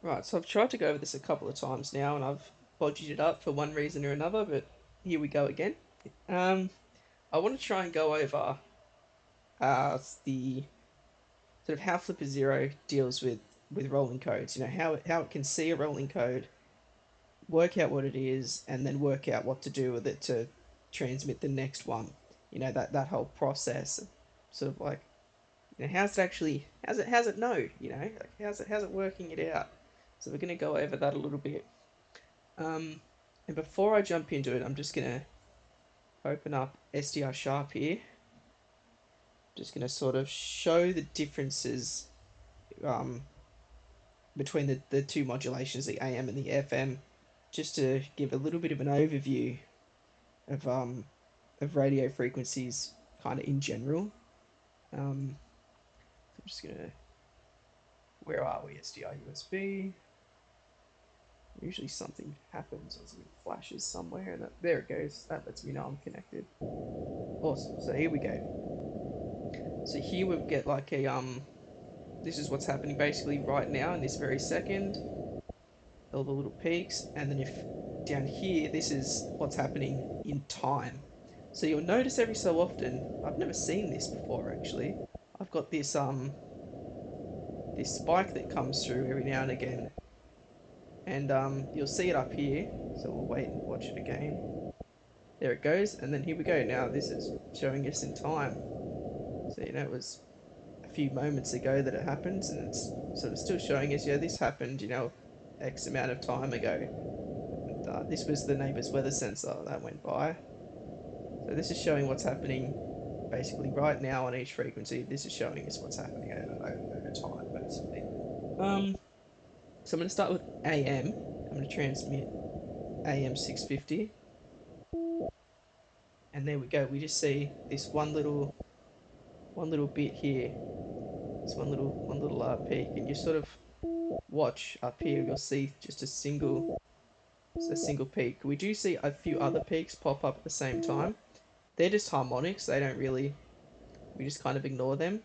Right, so I've tried to go over this a couple of times now, and I've bodged it up for one reason or another, but here we go again. Um, I want to try and go over the sort of how Flipper Zero deals with rolling codes. You know how it can see a rolling code, work out what it is, and then work out what to do with it to transmit the next one. You know that whole process, sort of like, you know, how's it know? You know, like how's it working it out? So we're gonna go over that a little bit. Um, and before I jump into it, I'm just gonna open up SDR Sharp here. Just gonna sort of show the differences um, between the two modulations, the AM and the FM, just to give a little bit of an overview of radio frequencies, kind of in general. I'm just gonna, where are we? SDR USB. Usually something happens or something flashes somewhere, and there it goes. That lets me know I'm connected. Awesome. So here we go. So here we get like a this is what's happening basically right now in this very second. All the little peaks, and then if down here, this is what's happening in time. So you'll notice every so often, I've never seen this before actually. I've got this spike that comes through every now and again, and you'll see it up here. So we'll wait and watch it again. There it goes, and then here we go. Now this is showing us in time. So you know it was a few moments ago that it happens, and it's sort of still showing us, yeah, this happened, you know, X amount of time ago. And this was the neighbor's weather sensor that went by. So this is showing what's happening basically right now on each frequency. This is showing us what's happening over time, basically. Um, so I'm going to start with AM. I'm going to transmit AM 650, and there we go. We just see this one little bit here. This one little peak, and you sort of watch up here. You'll see just a single peak. We do see a few other peaks pop up at the same time. They're just harmonics. They don't really. We just kind of ignore them.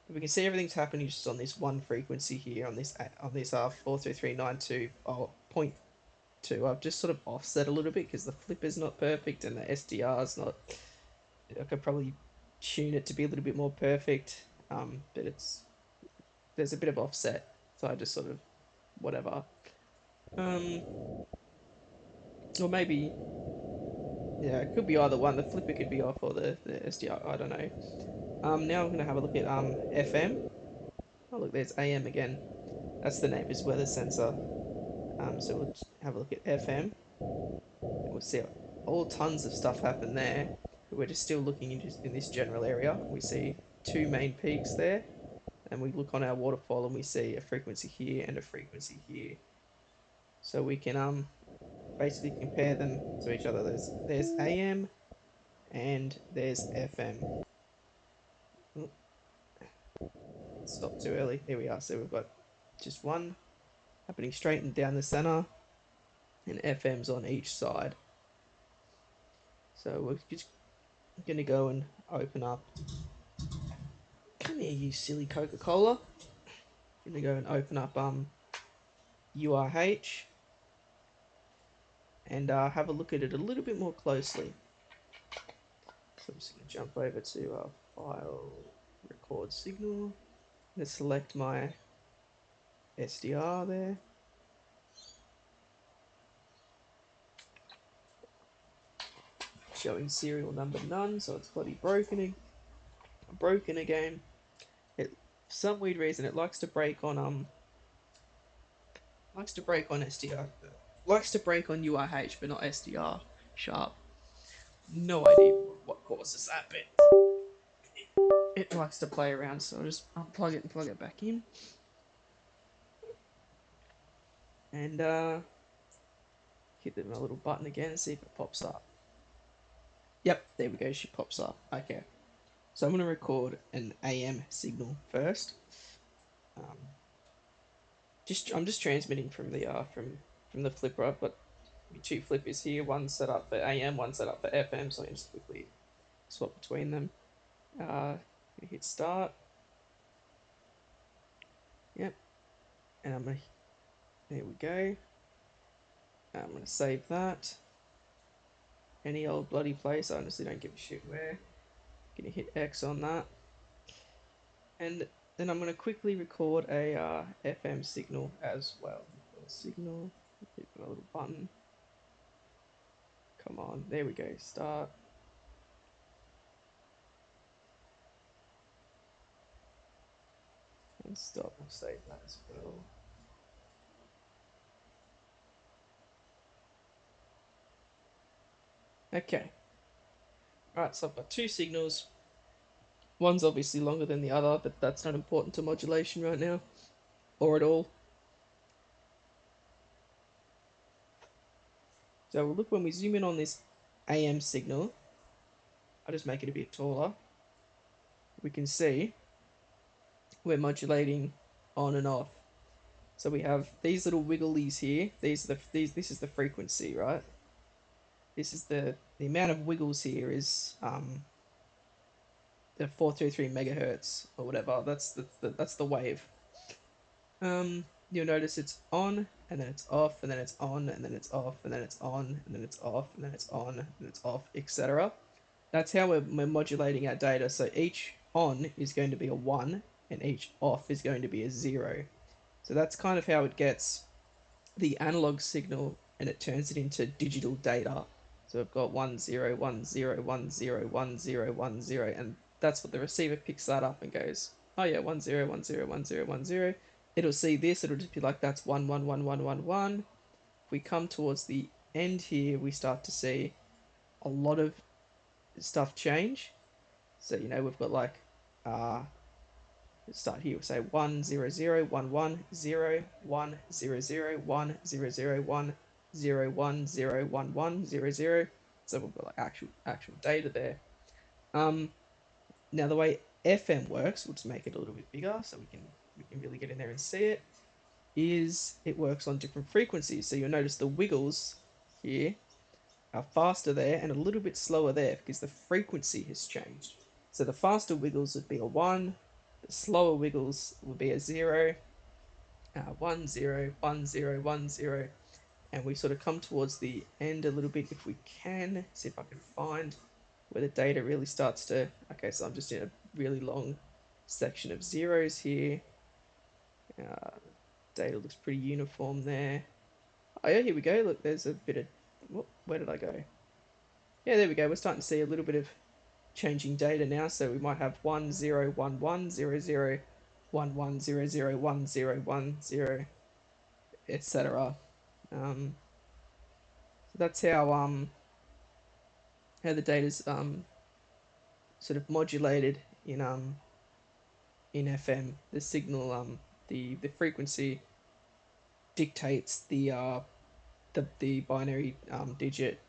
We can see everything's happening just on this one frequency here on this 43392 point two. I've just sort of offset a little bit because the flipper's not perfect and the SDR's not. I could probably tune it to be a little bit more perfect, but there's a bit of offset, so I just sort of whatever. Um, or maybe, yeah, it could be either one. The flipper could be off or the SDR. I don't know. Now I'm gonna have a look at FM. Oh look, there's AM again. That's the neighbor's weather sensor. So we'll have a look at FM, and we'll see all tons of stuff happen there. But we're just still looking in this general area. We see two main peaks there, and we look on our waterfall and we see a frequency here and a frequency here. So we can basically compare them to each other. There's AM and there's FM. Oh, stop too early. Here we are. So we've got just one happening straight and down the center, and FM's on each side. So we're just gonna go and open up. Come here, you silly Coca-Cola. Gonna go and open up URH and have a look at it a little bit more closely. So I'm just gonna jump over to file, record signal. I'm gonna select my SDR there. Showing serial number none, so it's bloody broken again. It, for some weird reason, it likes to break on SDR, likes to break on URH, but not SDR sharp. No idea what causes that, but it likes to play around. So I'll just unplug it and plug it back in, and hit my little button again and see if it pops up. Yep, there we go. She pops up. Okay, so I'm gonna record an AM signal first. Um, I'm just transmitting from from the flipper. I've got two flippers here. One set up for AM, one set up for FM. So I can just quickly swap between them. Hit start. Yep, and I'm gonna There we go. I'm going to save that. Any old bloody place. I honestly don't give a shit where. Gonna hit X on that. And then I'm going to quickly record a FM signal as well. Signal. Hit a little button. Come on. There we go. Start. And stop. We'll save that as well. Okay. Alright, so I've got two signals. One's obviously longer than the other, but that's not important to modulation right now, or at all. So we'll look when we zoom in on this AM signal. I'll just make it a bit taller. We can see we're modulating on and off. So we have these little wigglies here. This is the frequency, right? This is the amount of wiggles here is the 433 megahertz or whatever. That's the wave. You'll notice it's on and then it's off and then it's on and then it's off and then it's on and then it's off and then it's on and then it's off, etc. That's how we're modulating our data. So each on is going to be a 1 and each off is going to be a 0. So that's kind of how it gets the analog signal and it turns it into digital data. So we've got 1 0 1 0 1 0 1 0 1 0, and that's what the receiver picks that up and goes, oh yeah, 1 0 1 0 1 0 1 0. It'll see this, it'll just be like, that's 1 1 1 1 1 1. If we come towards the end here, we start to see a lot of stuff change. So, you know, we've got like, let's start here. We'll say 1 0 0 1 1 0 1 0 0 1 0 0 1 0 1 0 1 1 0 0. So we've got like actual data there. Now the way FM works, we'll just make it a little bit bigger so we can really get in there and see it. Is it works on different frequencies. So you'll notice the wiggles here are faster there and a little bit slower there because the frequency has changed. So the faster wiggles would be a 1, the slower wiggles would be a 0, 1 0 1 0 1 0, and we sort of come towards the end a little bit if we can. See if I can find where the data really starts to. Okay, so I'm just in a really long section of zeros here. Data looks pretty uniform there. Oh yeah, here we go. Look, there's a bit of. Where did I go? Yeah, there we go. We're starting to see a little bit of changing data now. So we might have 1 0 1 1 0 0 1 1 0 0 1 0 1 0, etc. So that's how the data's sort of modulated in FM. The signal the frequency dictates the binary digit.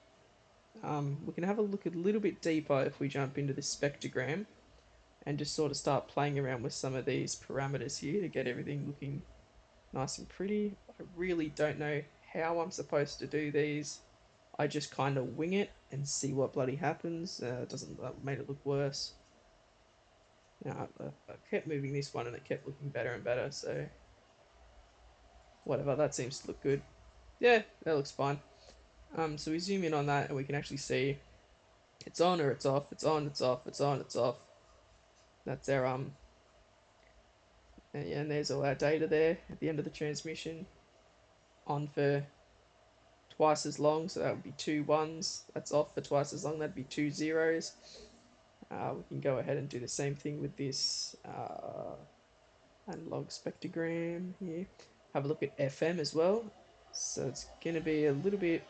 We can have a look a little bit deeper if we jump into the spectrogram and just sort of start playing around with some of these parameters here to get everything looking nice and pretty. I really don't know how I'm supposed to do these. I just kind of wing it and see what bloody happens. It doesn't made it look worse. Now I kept moving this one and it kept looking better and better. So whatever, that seems to look good. Yeah, that looks fine. So we zoom in on that and we can actually see it's on or it's off. It's on, it's off, it's on, it's off. That's our and there's all our data there at the end of the transmission. On for twice as long, so that would be 2 1s. That's off for twice as long, that'd be 2 zeros. We can go ahead and do the same thing with this analog spectrogram here. Have a look at FM as well. So it's going to be a little bit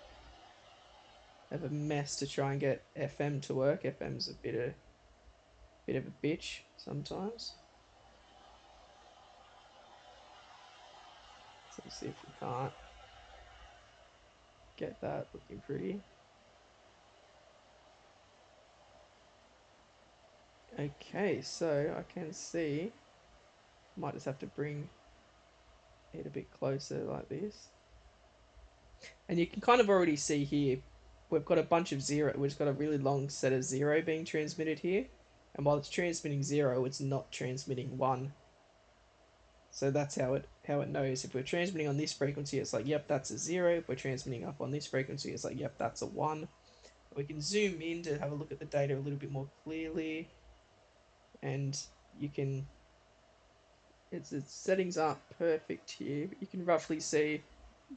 of a mess to try and get FM to work. FM's a bit of a bitch sometimes. So let's see if we can't get that looking pretty. Okay, so I can see, might just have to bring it a bit closer like this. And you can kind of already see here, we've got a bunch of zero, we've got a really long set of 0 being transmitted here. And while it's transmitting 0, it's not transmitting 1. So that's how how it knows if we're transmitting on this frequency, it's like, yep, that's a 0. If we're transmitting up on this frequency, it's like, yep, that's a 1. We can zoom in to have a look at the data a little bit more clearly, and you can, its settings aren't perfect here, but you can roughly see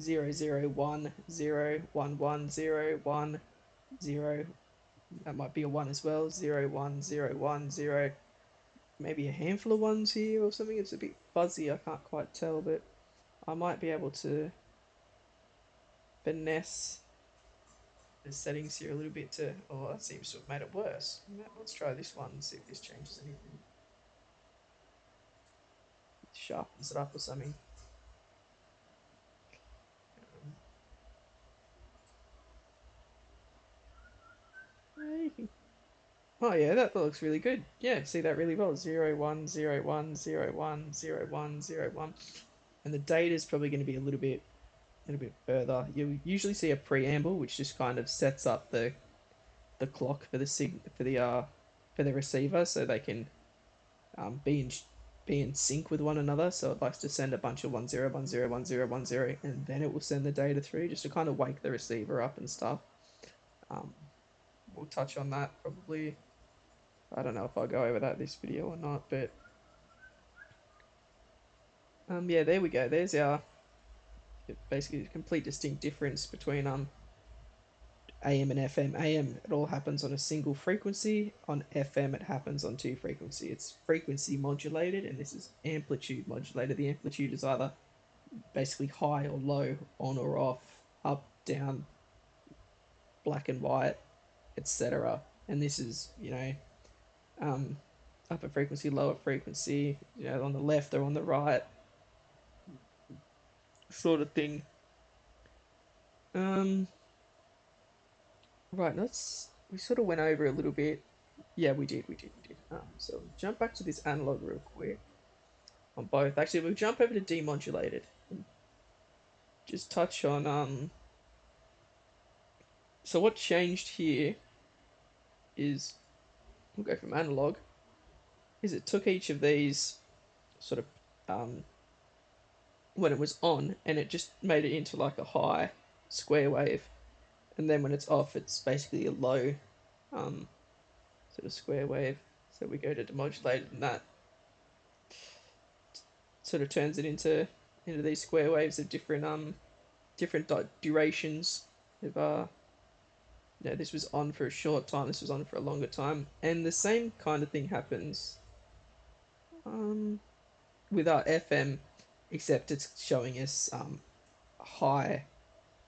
0, 0, 1, 0, 1, 1, 0, 1, 0. That might be a 1 as well. 0, 1, 0, 1, 0. Maybe a handful of ones here or something. It's a bit fuzzy, I can't quite tell, but I might be able to finesse the settings here a little bit to, oh, that seems to have made it worse. Let's try this one and see if this changes anything. Sharpens it up or something. Yeah, you can. Oh yeah, that looks really good. Yeah, see that really well. 0, 1, 0, 1, 0, 1, 0, 1, 0, 1. And the data is probably going to be a little bit further. You usually see a preamble, which just kind of sets up the clock for the for the receiver, so they can be in sync with one another. So it likes to send a bunch of 10, 10, 10, 10, and then it will send the data through just to kind of wake the receiver up and stuff. Um, we'll touch on that probably. I don't know if I'll go over that this video or not, but yeah, there we go. There's our basically a complete distinct difference between AM and FM. AM, it all happens on a single frequency. On FM, it happens on two frequency. It's frequency modulated, and this is amplitude modulated. The amplitude is either basically high or low, on or off, up, down, black and white, etc. And this is, um, upper frequency, lower frequency, on the left or on the right, sort of thing. Um, right, we sort of went over a little bit. Yeah, we did. So jump back to this analog real quick on both. Actually, we'll jump over to demodulated and just touch on so what changed here is we'll go from analog is it took each of these sort of when it was on and it just made it into like a high square wave, and then when it's off it's basically a low um, sort of square wave. So we go to demodulated and that sort of turns it into these square waves of different durations of this was on for a short time, this was on for a longer time, and the same kind of thing happens um, with our FM, except it's showing us high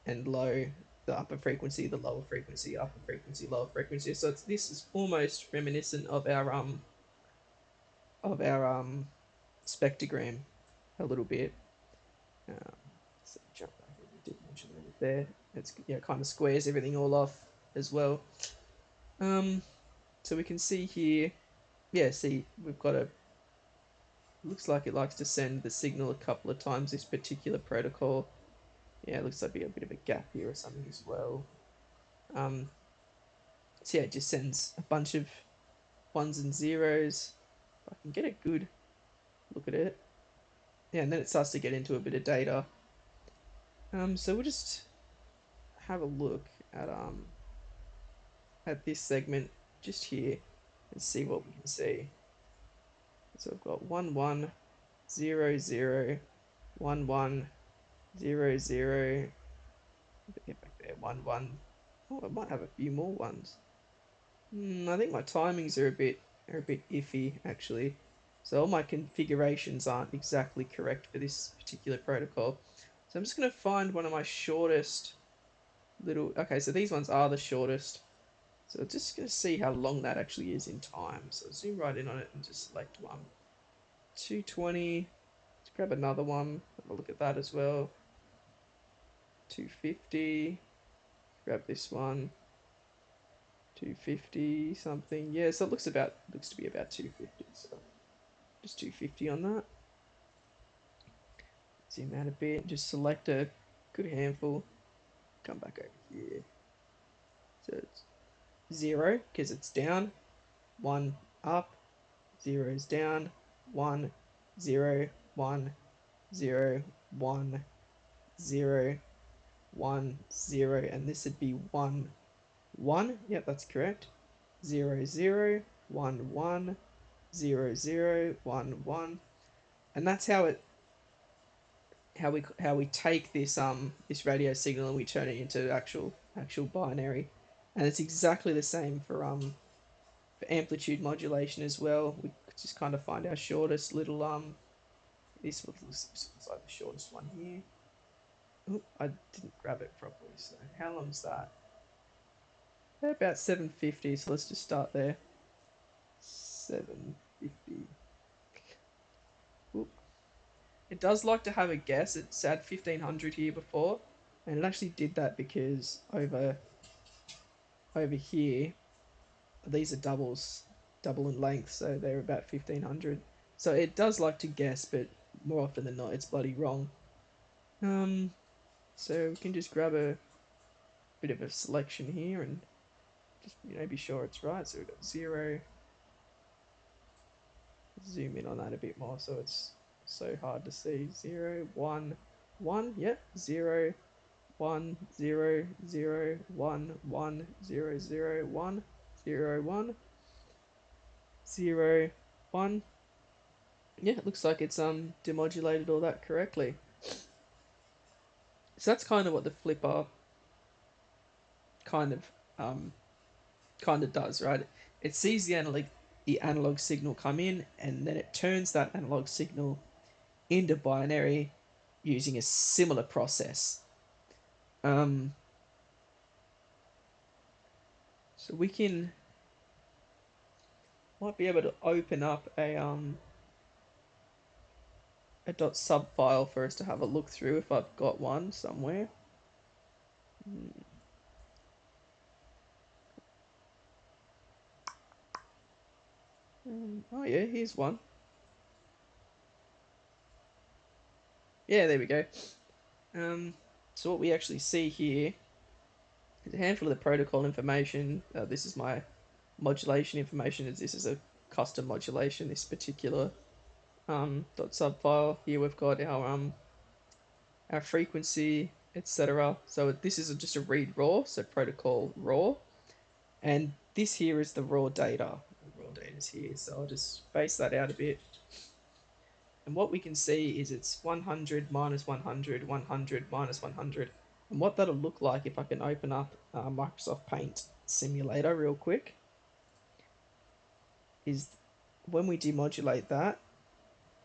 and low, the upper frequency, the lower frequency, upper frequency, lower frequency. So this is almost reminiscent of our spectrogram a little bit. So jump back over, did mention it there. It's kind of squares everything all off as well. So we can see here, see we've got looks like it likes to send the signal a couple of times, this particular protocol. Yeah, it looks like a bit of a gap here or something as well. So yeah, it just sends a bunch of ones and zeros. If I can get a good look at it. Yeah, and then it starts to get into a bit of data. So we'll just have a look at this segment just here and see what we can see. So I've got 1 1 0 0 1 1 0 0. Get back there. 1 1. Oh, I might have a few more ones. I think my timings are a bit iffy actually. So all my configurations aren't exactly correct for this particular protocol. So I'm just going to find one of my shortest little... Okay, so these ones are the shortest. So I'm just going to see how long that actually is in time. So zoom right in on it and just select one. 220. Let's grab another one. Have a look at that as well. 250. Grab this one. 250 something. Yeah, so it looks to be about 250. So just 250 on that. Zoom out a bit. Just select a good handful. Come back over here. So it's 0 because it's down. 1 up. 0 is down. 1 0 1 0, 1, 0, 1, 0, and this would be 1, 1. Yep, that's correct. 0, 0, 1, 1, 0, 0, 1, 1. And that's how we take this radio signal and we turn it into actual binary. And it's exactly the same for amplitude modulation as well. We just kind of find our shortest little this looks like the shortest one here. Oh, I didn't grab it properly. So how long's that? About 750. So let's just start there. 750. Oop. It does like to have a guess. It said 1500 here before, and it actually did that because over here these are double in length, so they're about 1500. So it does like to guess, but more often than not, it's bloody wrong. So we can just grab a bit of a selection here and just be sure it's right. So we've got 0. Zoom in on that a bit more so it's so hard to see. 0, 1, 1. Yep. 0, 1, 0, 0, 1, 1, 0, 0, 1, 0, 1, 0, 1. Yeah, it looks like it's demodulated all that correctly. So that's kind of what the flipper kind of um, does, right? It sees the analog signal come in, and then it turns that analog signal into binary using a similar process. Um, so we might be able to open up a .sub file for us to have a look through if I've got one somewhere. Oh yeah, here's one. Yeah, there we go. So what we actually see here is a handful of the protocol information. This is my modulation information. This is a custom modulation. This particular .sub file here. We've got our frequency, etc. So this is just a read raw, so protocol raw, and this here is the raw data. The raw data is here, so I'll just space that out a bit. And what we can see is it's 100 minus 100, 100 minus 100. And what that'll look like if I can open up Microsoft Paint simulator real quick is when we demodulate that,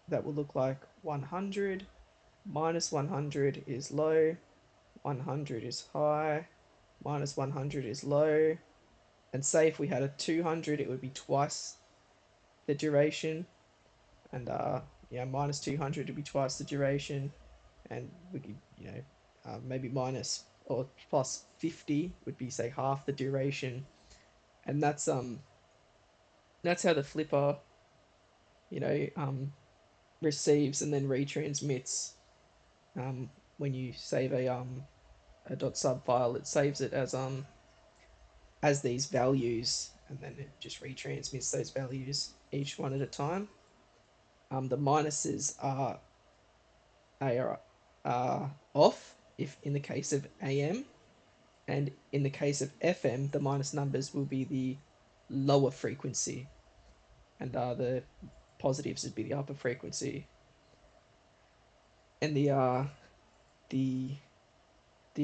that will look like 100 minus 100 is low, 100 is high, minus 100 is low, and say if we had a 200 it would be twice the duration, and minus 200 would be twice the duration, and we could maybe minus or plus 50 would be say half the duration, and that's how the flipper you know receives and then retransmits when you save a .sub file. It saves it as these values, and then it just retransmits those values each one at a time. The minuses are off if in the case of AM, and in the case of FM, the minus numbers will be the lower frequency, and the positives would be the upper frequency. And the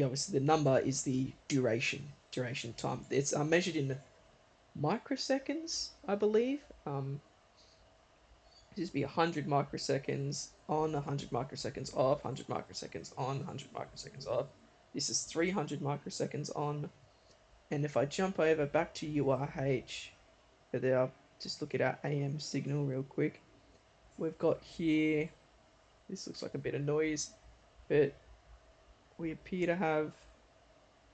obviously the number is the duration time. It's measured in microseconds, I believe. This would be 100 microseconds on, 100 microseconds off, 100 microseconds on, 100 microseconds off. This is 300 microseconds on. And if I jump over back to URH, there, just look at our AM signal real quick. We've got here, this looks like a bit of noise, but we appear to have,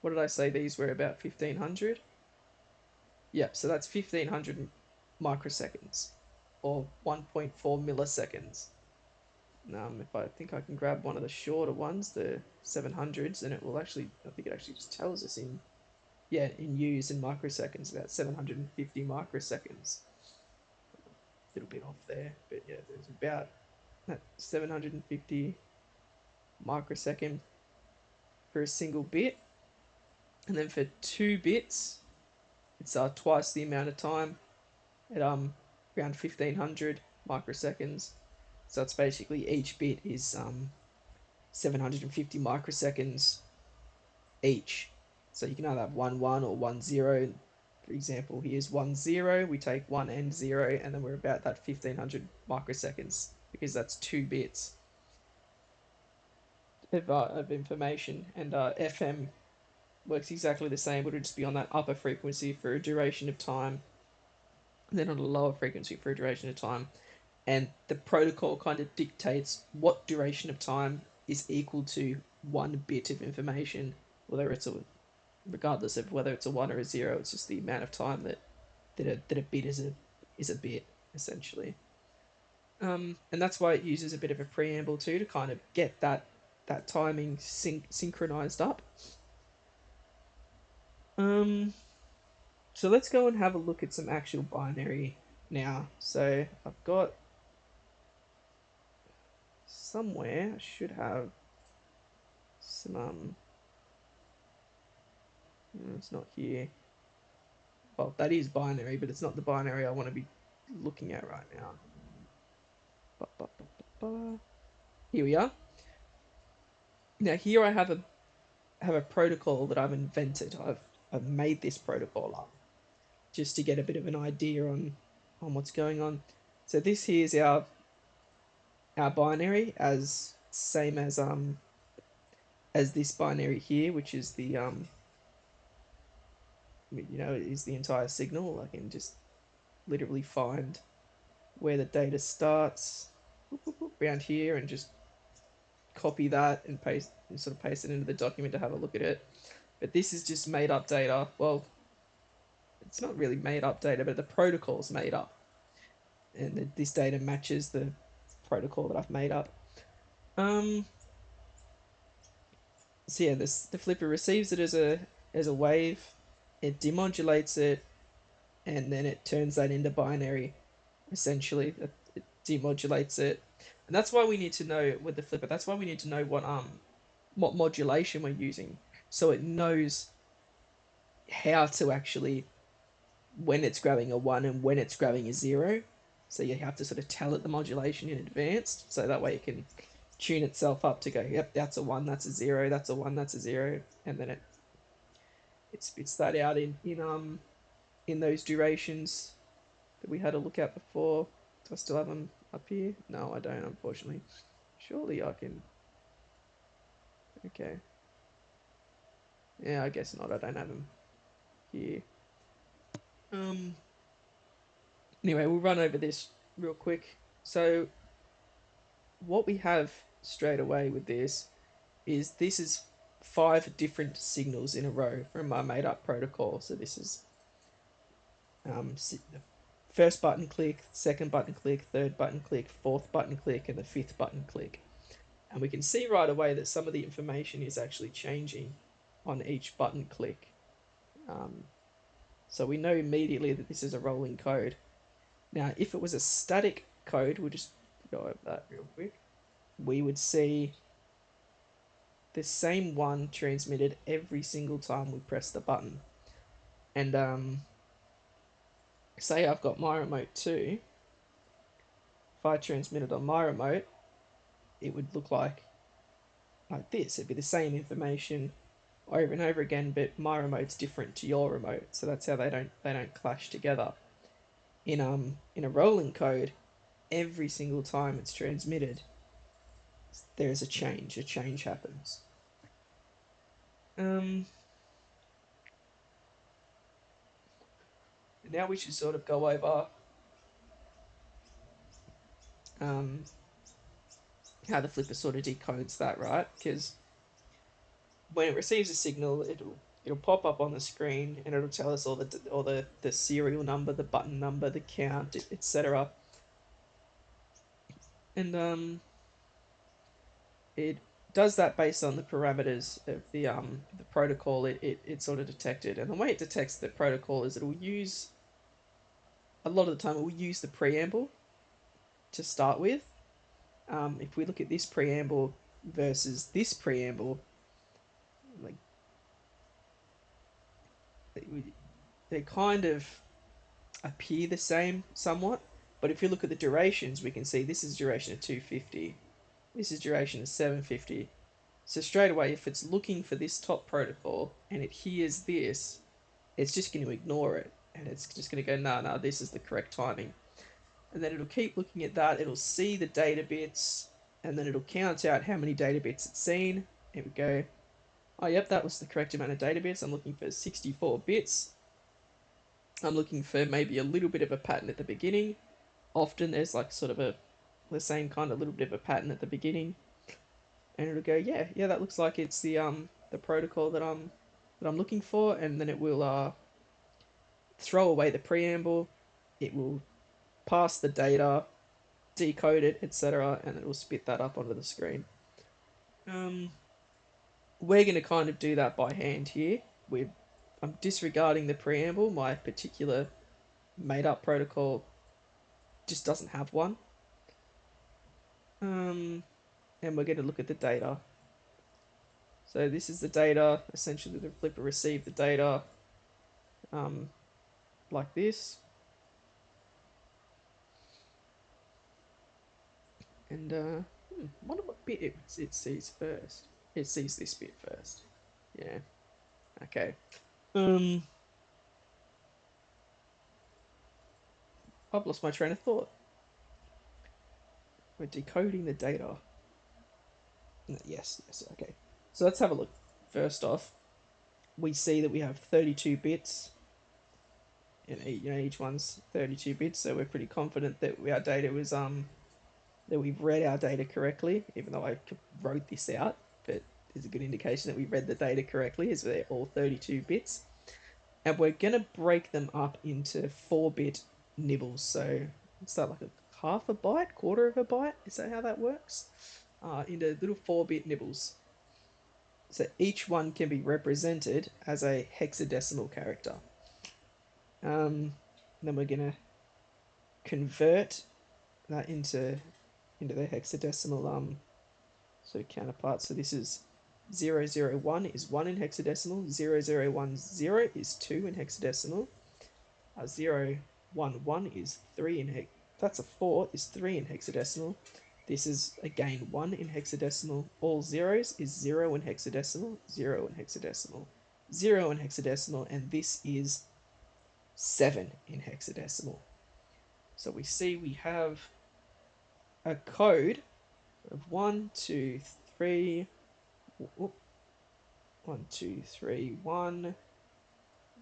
what did I say these were, about 1500? Yep, so that's 1500 microseconds, or 1.4 milliseconds. If I think I can grab one of the shorter ones, the 700s, and it will actually, I think it actually just tells us in use in microseconds, about 750 microseconds. A little bit off there, but yeah, there's about at 750 microsecond for a single bit, and then for 2 bits, it's twice the amount of time at around 1500 microseconds. So it's basically each bit is 750 microseconds each. So you can either have 1 1 or 1 0. For example, here's 1 0. We take 1 and 0, and then we're about that 1500 microseconds because that's 2 bits of information. And FM works exactly the same, but it'll just be on that upper frequency for a duration of time, and then on a lower frequency for a duration of time. And the protocol kind of dictates what duration of time is equal to 1 bit of information, whether it's a regardless of whether it's a 1 or a 0. It's just the amount of time that a bit is a bit essentially. And that's why it uses a bit of a preamble too to kind of get that timing synchronized up. Um, so let's go and have a look at some actual binary now. So I've got somewhere I should have some it's not here. Well, that is binary, but it's not the binary I want to be looking at right now. Ba, ba, ba, ba. Here we are. Now here I have a protocol that I've invented. I've made this protocol up just to get a bit of an idea on what's going on. So this here is our binary as same as this binary here, which is the is the entire signal. I can just literally find where the data starts around here and just copy that and paste and sort of paste it into the document to have a look at it. But this is just made up data. Well, it's not really made up data, but the protocol's made up, and this data matches the protocol that I've made up. Um, so yeah, the flipper receives it as a wave, it demodulates it, and then it turns that into binary. Essentially, it demodulates it, and that's why we need to know with the flipper. That's why we need to know what modulation we're using, so it knows how to actually when it's grabbing a 1 and when it's grabbing a 0. So you have to sort of tell it the modulation in advance, so that way it can tune itself up to go, yep, that's a 1, that's a 0, that's a 1, that's a 0, and then it spits that out in those durations that we had a look at before. Do I still have them up here? No, I don't, unfortunately. Surely I can. Okay. Yeah, I guess not. I don't have them here. Um. Anyway, we'll run over this real quick. So what we have straight away with this is 5 different signals in a row from my made up protocol. So this is the first button click, second button click, third button click, fourth button click, and the fifth button click. And we can see right away that some of the information is actually changing on each button click. Um, so we know immediately that this is a rolling code. Now, if it was a static code, we'll just go over that real quick. We would see the same one transmitted every single time we press the button. And say I've got my remote too. If I transmitted on my remote, it would look like this. It'd be the same information over and over again, but my remote's different to your remote, so that's how they don't clash together. In a rolling code, every single time it's transmitted, there's a change. A change happens. Now we should sort of go over um, how the flipper sort of decodes that, right? Because when it receives a signal, it'll pop up on the screen and it'll tell us all the serial number, the button number, the count, etc. And it does that based on the parameters of the protocol it sort of detected. And the way it detects the protocol is it'll use a lot of the time it will use the preamble to start with. If we look at this preamble versus this preamble, like they kind of appear the same somewhat. But if you look at the durations, we can see this is duration of 250. This is duration of 750. So straight away, if it's looking for this top protocol and it hears this, it's just going to ignore it. And it's just going to go, nah, this is the correct timing. And then it'll keep looking at that. It'll see the data bits, and then it'll count out how many data bits it's seen. It would go, oh, yep, that was the correct amount of data bits. I'm looking for 64 bits. I'm looking for maybe a little bit of a pattern at the beginning. Often there's like sort of the same kind of little bit of a pattern at the beginning, and it'll go, yeah, that looks like it's the protocol that I'm looking for, and then it will throw away the preamble. It will pass the data, decode it, etc., and it will spit that up onto the screen. We're going to kind of do that by hand here. I'm disregarding the preamble. My particular made-up protocol just doesn't have one. And we're going to look at the data. So this is the data. Essentially, the flipper received the data like this. And wonder what bit it sees first. It sees this bit first. Yeah. Okay. I've lost my train of thought. We're decoding the data. Yes, okay. So let's have a look. First off, we see that we have 32 bits, and each one's 32 bits. So we're pretty confident that our data was that we've read our data correctly, even though I wrote this out. But it's a good indication that we read the data correctly, as they're all 32 bits. And we're gonna break them up into 4-bit nibbles. So is that like a half a byte, quarter of a byte? Is that how that works? Into little 4-bit nibbles. So each one can be represented as a hexadecimal character. Then we're gonna convert that into the hexadecimal sort of counterpart. So this is 001 is 1 in hexadecimal, 0010 is 2 in hexadecimal, 011 is 3 in hex. That's a 4 is 3 in hexadecimal. This is again 1 in hexadecimal. All zeros is 0 in hexadecimal, 0 in hexadecimal, 0 in hexadecimal, and this is 7 in hexadecimal. So we see we have a code of 1, 2, 3, 1, 2, 3, 1,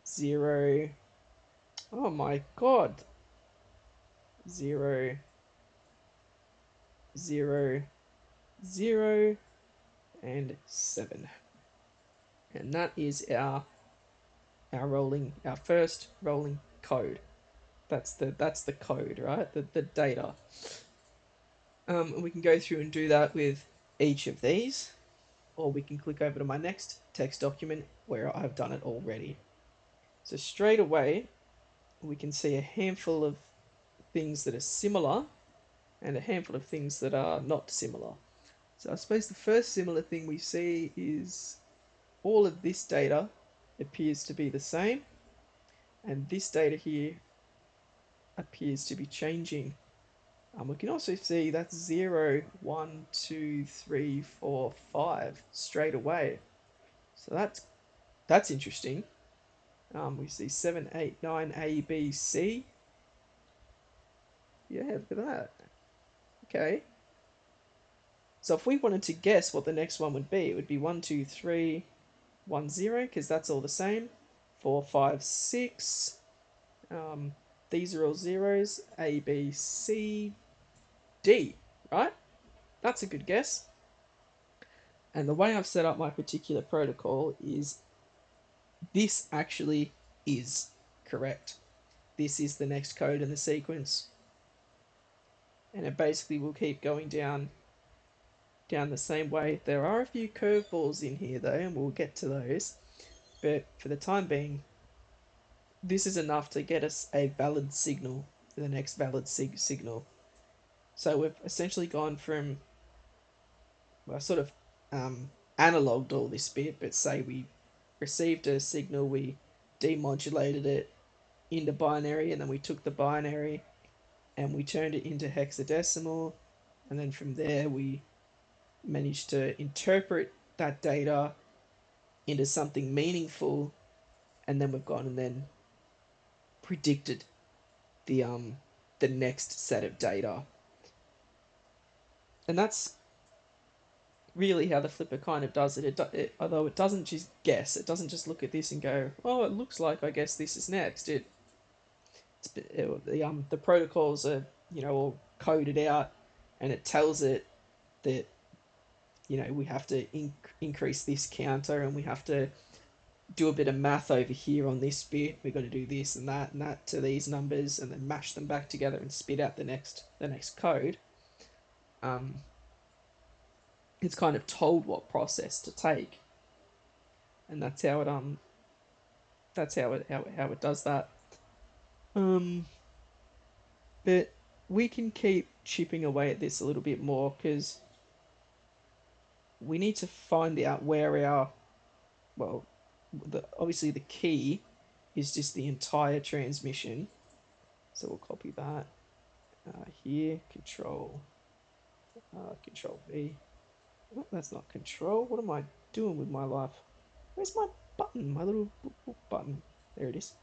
0. Oh my god. 0, 0, 0, and 7. And that is our first rolling code. That's the code, right? The data. And we can go through and do that with each of these, or we can click over to my next text document where I've done it already. So straight away, we can see a handful of things that are similar and a handful of things that are not similar. So I suppose the first similar thing we see is all of this data appears to be the same, and this data here appears to be changing. We can also see that's 0, 1, 2, 3, 4, 5 straight away. So that's interesting. We see 7, 8, 9, A, B, C. Yeah, look at that. Okay. So if we wanted to guess what the next one would be, it would be 1, 2, 3, 1, 0, because that's all the same. 4, 5, 6. These are all zeros. A, B, C, D, right? That's a good guess. And the way I've set up my particular protocol is this actually is correct. This is the next code in the sequence. And it basically will keep going down the same way. There are a few curveballs in here though, and we'll get to those. But for the time being, this is enough to get us a valid signal for the next valid signal. So we've essentially gone from, well, sort of analogued all this bit, but say we received a signal, we demodulated it into binary, and then we took the binary and we turned it into hexadecimal, and then from there we managed to interpret that data into something meaningful, and then we've gone and then predicted the next set of data. And that's really how the flipper kind of does it. Although it doesn't just guess, it doesn't just look at this and go, "Oh, it looks like I guess this is next." The protocols are, all coded out, and it tells it that, we have to increase this counter, and we have to do a bit of math over here on this bit. We've got to do this and that to these numbers, and then mash them back together and spit out the next code. Um, it's kind of told what process to take, and that's how it does that. Um, but we can keep chipping away at this a little bit more, because we need to find out where well, obviously the key is just the entire transmission. So we'll copy that here, control V. Oh, that's not control. What am I doing with my life? Where's my button? My little button. There it is.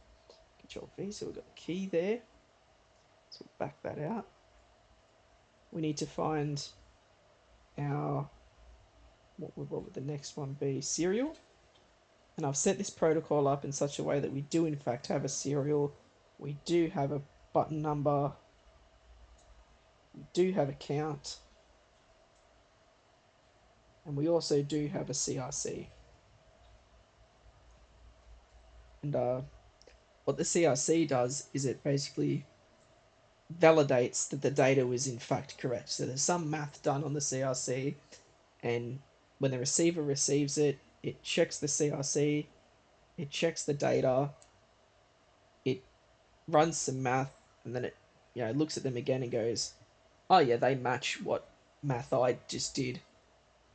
Control V. So we've got the key there. So we'll back that out. We need to find our, what would the next one be? Serial. And I've set this protocol up in such a way that we do in fact have a serial. We do have a button number. We do have a count. And we also do have a CRC. And what the CRC does is it basically validates that the data was in fact correct. So there's some math done on the CRC, and when the receiver receives it, it checks the CRC, it checks the data, it runs some math, and then it looks at them again and goes, "Oh yeah, they match what math I just did.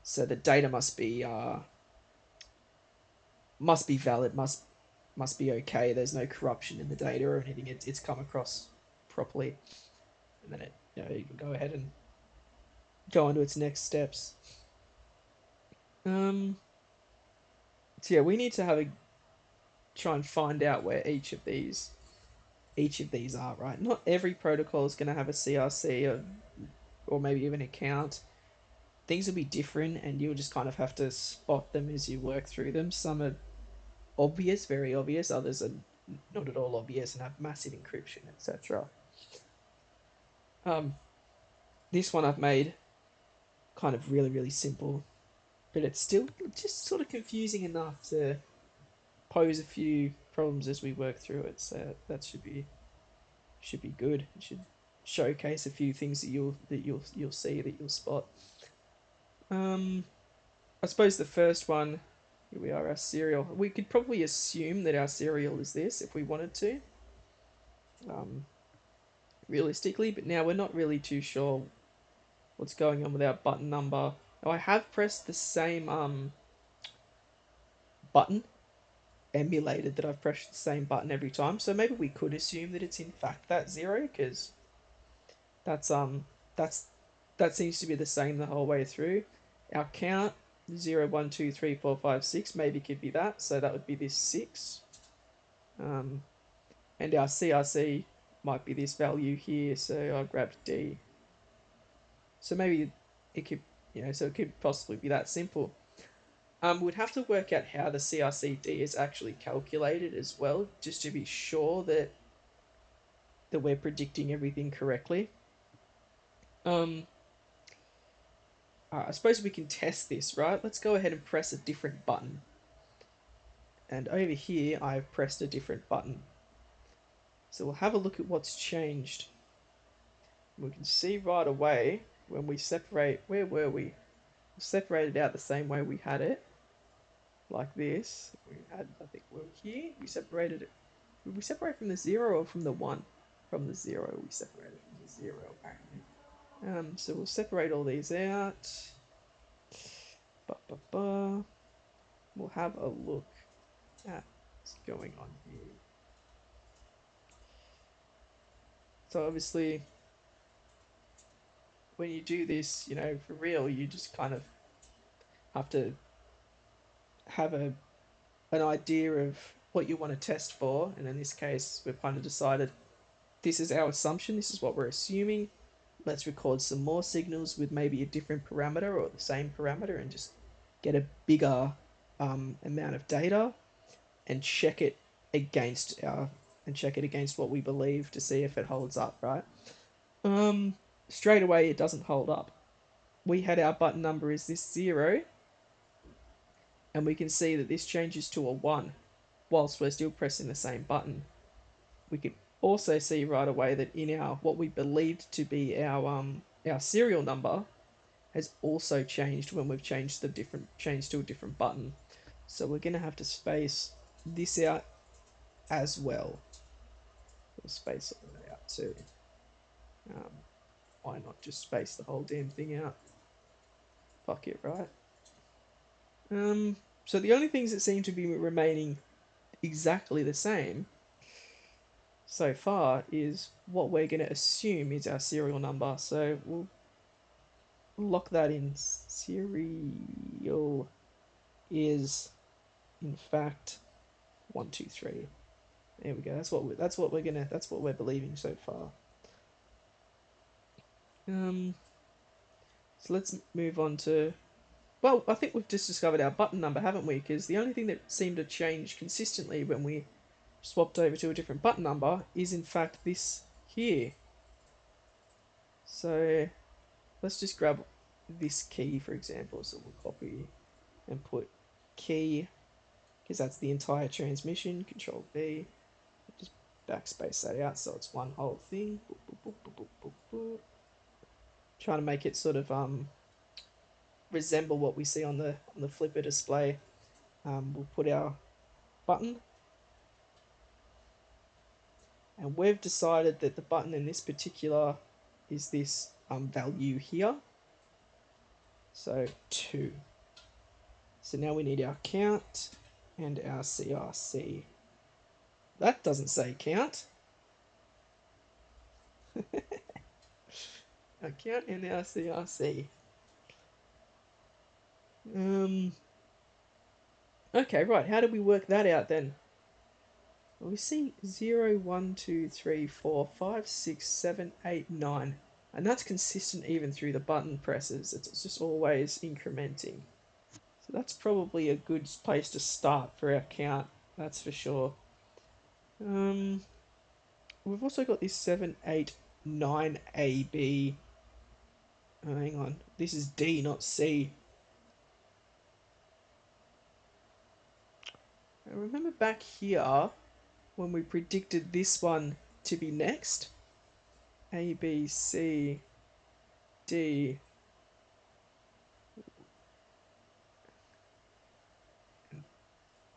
So the data must be valid, must be okay. There's no corruption in the data or anything. It's come across properly." And then you can go ahead and go on to its next steps. So yeah, we need to try and find out where each of these are, right? Not every protocol is going to have a CRC, or maybe even a count. Things will be different, and you'll just kind of have to spot them as you work through them. Some are obvious, very obvious. Others are not at all obvious and have massive encryption, etc. Um, this one I've made kind of really, really simple, but it's still just sort of confusing enough to pose a few problems as we work through it. So that should be good. It should showcase a few things that you'll see, that you'll spot. I suppose the first one, here we are, our serial. We could probably assume that our serial is this if we wanted to, um, realistically, but now we're not really too sure what's going on with our button number. Now I have pressed the same button, emulated that I've pressed the same button every time, so maybe we could assume that it's in fact that zero, because that's that's that seems to be the same the whole way through. Our count 0, 1, 2, 3, 4, 5, 6 maybe could be that, so that would be this 6. And our CRC might be this value here, so I grabbed D. So maybe it could, so it could possibly be that simple. We'd have to work out how the CRCD is actually calculated as well, just to be sure that we're predicting everything correctly. I suppose we can test this, right? Let's go ahead and press a different button. And over here, I've pressed a different button. So we'll have a look at what's changed. We can see right away when we separate, where were we? We separated out the same way we had it, like this. We had, I think we were here. We separated it. Did we separate from the 0 or from the 1? From the 0. We separated from the 0, apparently. So we'll separate all these out. Ba, ba, ba. We'll have a look at what's going on here. So obviously, when you do this, you know, for real, you just kind of have to have an idea of what you want to test for. And in this case, we've kind of decided this is our assumption, this is what we're assuming. Let's record some more signals with maybe a different parameter or the same parameter and just get a bigger amount of data and check it against what we believe to see if it holds up, right? Um, Straight away it doesn't hold up. We had our button number is this 0, and we can see that this changes to a 1 whilst we're still pressing the same button. We can also see right away that in our what we believed to be our serial number has also changed when we've changed to a different button. So we're gonna have to space this out as well. We'll space all that out too. Um, why not just space the whole damn thing out? Fuck it, right? So the only things that seem to be remaining exactly the same so far is what we're going to assume is our serial number. So we'll lock that in. Serial is in fact 123. There we go. That's what we're believing so far. So let's move on to. Well, I think we've just discovered our button number, haven't we? Because the only thing that seemed to change consistently when we swapped over to a different button number is in fact this here. So let's just grab this key, for example. So we'll copy and put key, because that's the entire transmission. Control V. Just backspace that out so it's one whole thing. Boop, boop, boop, boop, boop, boop. Trying to make it sort of resemble what we see on the flipper display. We'll put our button, and we've decided that the button in this particular is this value here. So 2. So now we need our count and our CRC. That doesn't say count. Our count and our CRC. Okay, right. How do we work that out then? Well, we see 0, 1, 2, 3, 4, 5, 6, 7, 8, 9. And that's consistent even through the button presses. It's just always incrementing. So that's probably a good place to start for our count. That's for sure. We've also got this 7, 8, 9 AB. Oh, hang on. This is D, not C. I remember back here when we predicted this one to be next. A, B, C, D.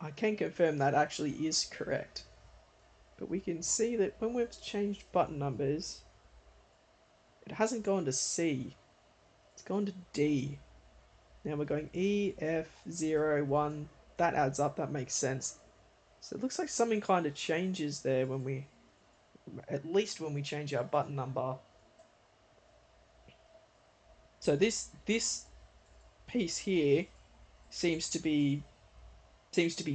I can confirm that actually is correct. But we can see that when we've changed button numbers, it hasn't gone to C. It's gone to D. Now we're going E, F, 0, 1. That adds up. That makes sense. So it looks like something kind of changes there when we, at least when we change our button number. So this piece here seems to be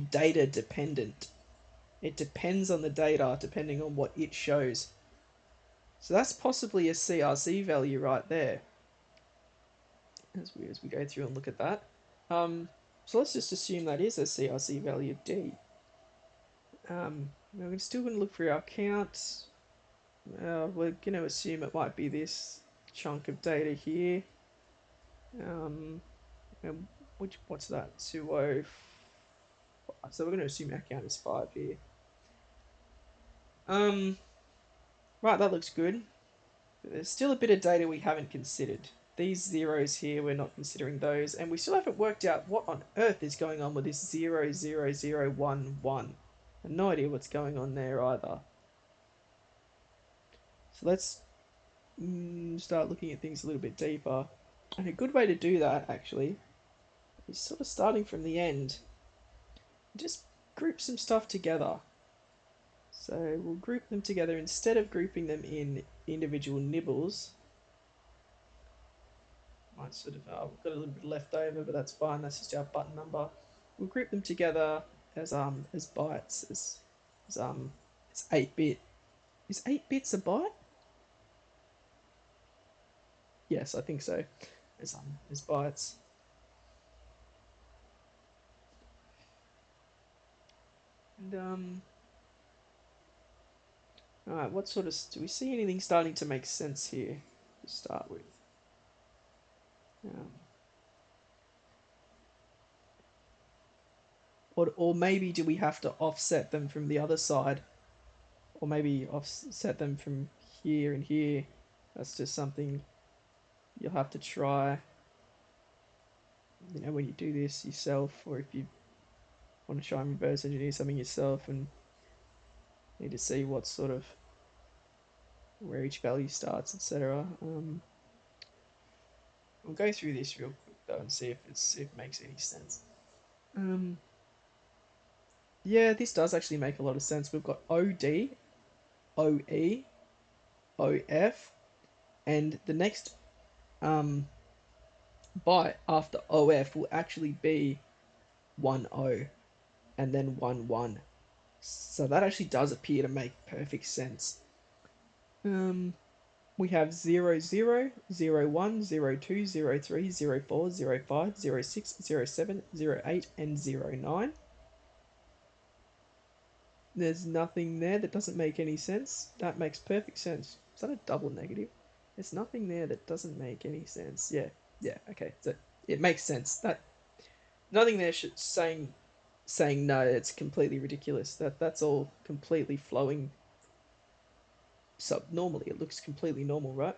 data dependent. It depends on the data depending on what it shows. So that's possibly a CRC value right there. As we go through and look at that. So let's just assume that is a CRC value D. We're still going to look for our counts. We're going to assume it might be this chunk of data here. And what's that? 205. So we're going to assume our count is 5 here. Right, that looks good. But there's still a bit of data we haven't considered. These zeros here, we're not considering those, and we still haven't worked out what on earth is going on with this 0, 0, 0, 1, 1. I have no idea what's going on there either. So let's start looking at things a little bit deeper. And a good way to do that, actually, is sort of starting from the end. Just group some stuff together. So we'll group them together instead of grouping them in individual nibbles. Might sort of, we've got a little bit left over, but that's fine. That's just our button number. We'll group them together as bytes. It's 8-bit. Is 8 bits a byte? Yes, I think so. As bytes. And all right. What sort of do we see anything starting to make sense here to start with? Um, or maybe do we have to offset them from the other side, or maybe offset them from here and here? That's just something you'll have to try. You know, when you do this yourself, or if you want to try and reverse engineer something yourself, and need to see what sort of where each value starts, etc. We'll go through this real quick though and see if it makes any sense. Um, yeah, this does actually make a lot of sense. We've got OD, OE, OF, and the next byte after OF will actually be 10 and then 11. So that actually does appear to make perfect sense. We have 00, 01, 02, 03, 04, 05, 06, 07, 08, and 09. There's nothing there that doesn't make any sense. That makes perfect sense. Is that a double negative? There's nothing there that doesn't make any sense. Yeah, yeah, okay. So it makes sense. That nothing there should saying no, it's completely ridiculous. That's all completely flowing subnormally. It looks completely normal, right?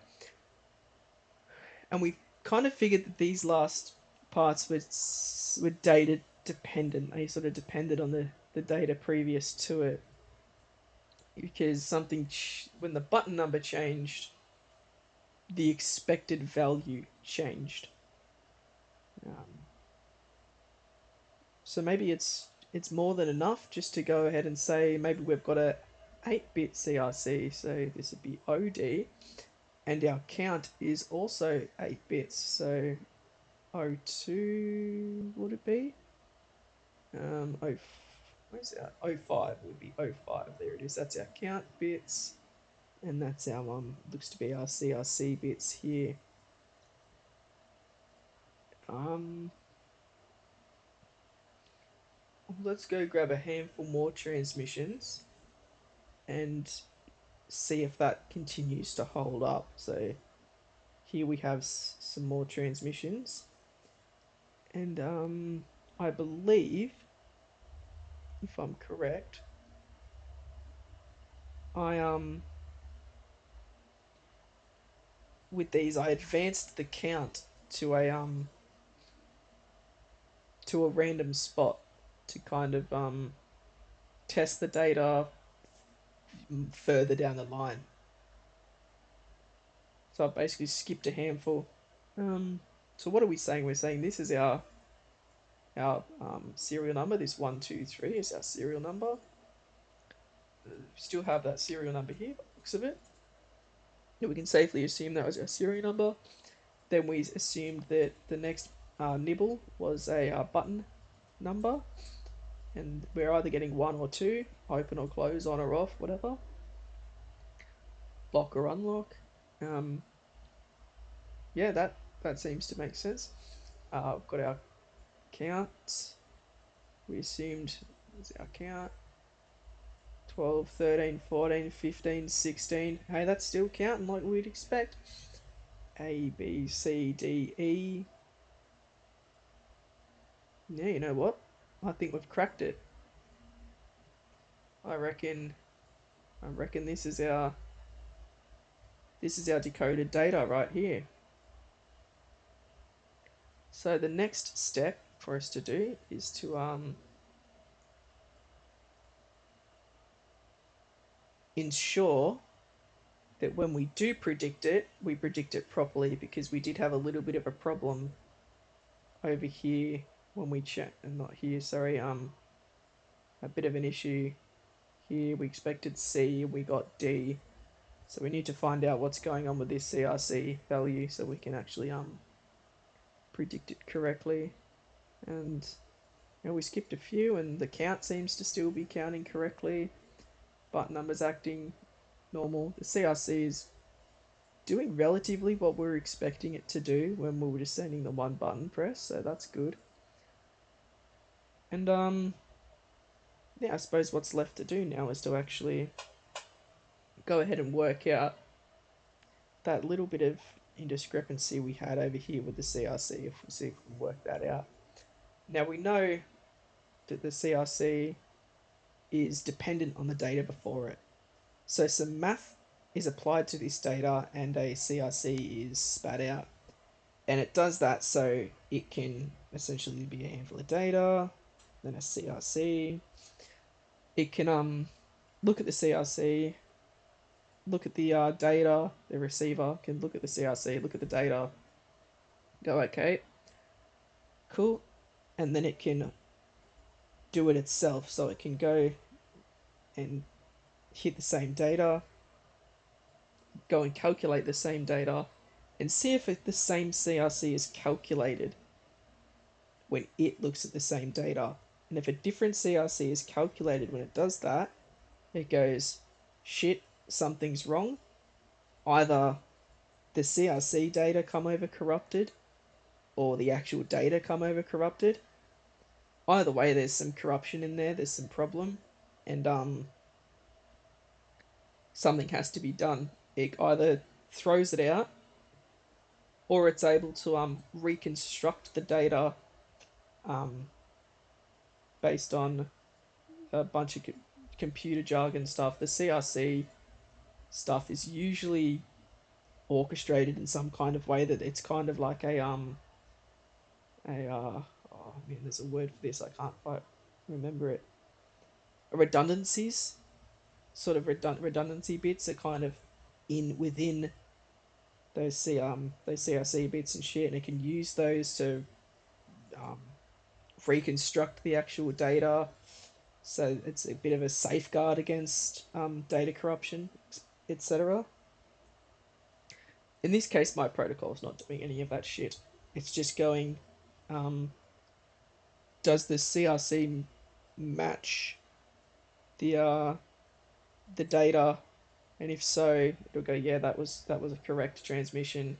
And we kind of figured that these last parts were data dependent. They sort of depended on the data previous to it, because when the button number changed, the expected value changed. Um, so maybe it's more than enough just to go ahead and say maybe we've got a 8-bit CRC, so this would be OD, and our count is also 8 bits, so O2 would it be? Where's that? O5 would be O5. There it is. That's our count bits, and that's our looks to be our CRC bits here. Um, let's go grab a handful more transmissions and see if that continues to hold up. So here we have some more transmissions, and I believe, if I'm correct, I with these I advanced the count to a random spot to kind of test the data further down the line. So I basically skipped a handful. So what are we saying? We're saying this is our serial number. This 123 is our serial number. Still have that serial number here, by the looks of it. And we can safely assume that was our serial number. Then we assumed that the next nibble was a button number, and we're either getting 1 or 2, open or close, on or off, whatever, lock or unlock. Um, yeah, that seems to make sense. We've got our count. We assumed was our count 12, 13, 14, 15, 16. Hey, that's still counting like we'd expect. A, B, C, D, E. Yeah, you know what? I think we've cracked it. I reckon this is our decoded data right here. So the next step for us to do is to ensure that when we do predict it, we predict it properly, because we did have a little bit of a problem over here when we not here, sorry, a bit of an issue here. We expected C and we got D. So we need to find out what's going on with this CRC value so we can actually predict it correctly. And we skipped a few and the count seems to still be counting correctly. Button numbers acting normal. The CRC is doing relatively what we were expecting it to do when we were just sending the one button press, so that's good. And yeah, I suppose what's left to do now is to actually go ahead and work out that little bit of indiscrepancy we had over here with the CRC, if we see if we can work that out. Now we know that the CRC is dependent on the data before it. So some math is applied to this data and a CRC is spat out. And it does that so it can essentially be a handful of data, then a CRC. It can look at the CRC, look at the data, the receiver can look at the CRC, look at the data, go, okay, cool, and then it can do it itself. So it can go and hit the same data, go and calculate the same data, and see if the same CRC is calculated when it looks at the same data. And if a different CRC is calculated when it does that, it goes, shit, something's wrong. Either the CRC data come over corrupted or the actual data come over corrupted. Either way, there's some corruption in there, there's some problem, and something has to be done. It either throws it out or it's able to reconstruct the data based on a bunch of computer jargon stuff. The CRC stuff is usually orchestrated in some kind of way that it's kind of like oh man, there's a word for this, I can't quite remember it. Redundancies, sort of redundancy bits are kind of in within those CRC bits and shit, and it can use those to um, reconstruct the actual data. So it's a bit of a safeguard against data corruption, etc. In this case, my protocol is not doing any of that shit. It's just going, um, does the CRC match the the data? And if so, it'll go, yeah, that was a correct transmission,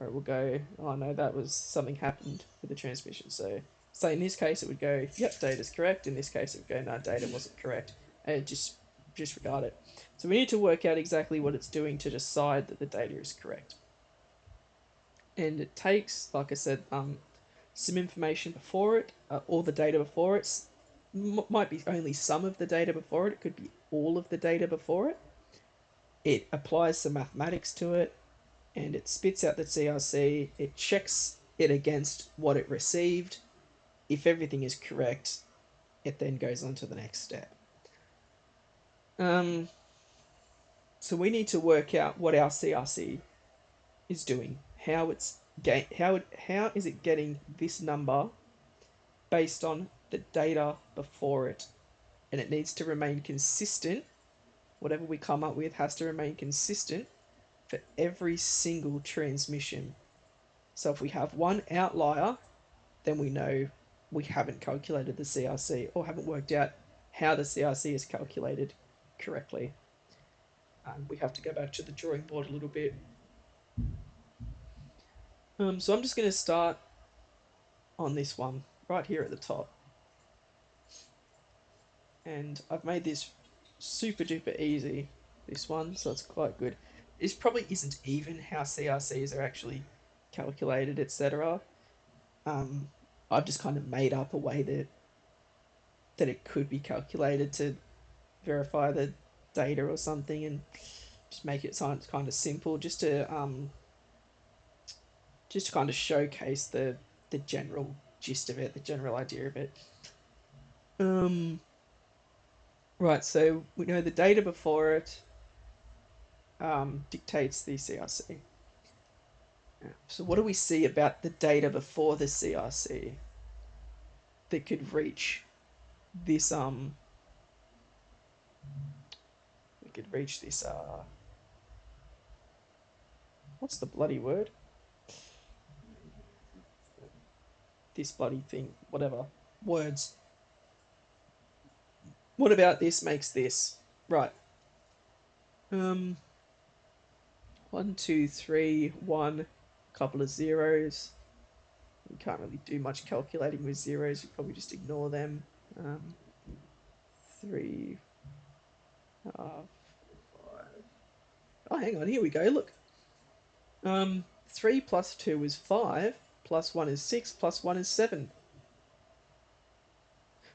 or it will go, oh no, that was something happened with the transmission. So in this case, it would go, yep, data's correct. In this case, it would go, no, data wasn't correct, and it just disregard it. So we need to work out exactly what it's doing to decide that the data is correct. And it takes, like I said, some information before it, all the data before it. Might be only some of the data before it. It could be all of the data before it. It applies some mathematics to it, and it spits out the CRC. It checks it against what it received. If everything is correct, it then goes on to the next step. So we need to work out what our CRC is doing, how is it getting this number based on the data before it, and it needs to remain consistent. Whatever we come up with has to remain consistent for every single transmission. So if we have one outlier, then we know we haven't calculated the CRC or haven't worked out how the CRC is calculated correctly. We have to go back to the drawing board a little bit. So I'm just going to start on this one right here at the top. And I've made this super duper easy, this one, so it's quite good. This probably isn't even how CRCs are actually calculated, etc. I've just kind of made up a way that it could be calculated to verify the data or something, and just make it sound kind of simple, just to kind of showcase the general gist of it, the general idea of it. Right, so we know the data before it dictates the CRC. So what do we see about the data before the CRC that could reach this we could reach this what's the bloody word? This bloody thing, whatever. Words. What about this makes this? Right. Um 1, 2, 3, 1, couple of zeros. You can't really do much calculating with zeros, you probably just ignore them. 3, 5. Oh, hang on, here we go. Look. 3 plus 2 is 5, plus 1 is 6, plus 1 is 7.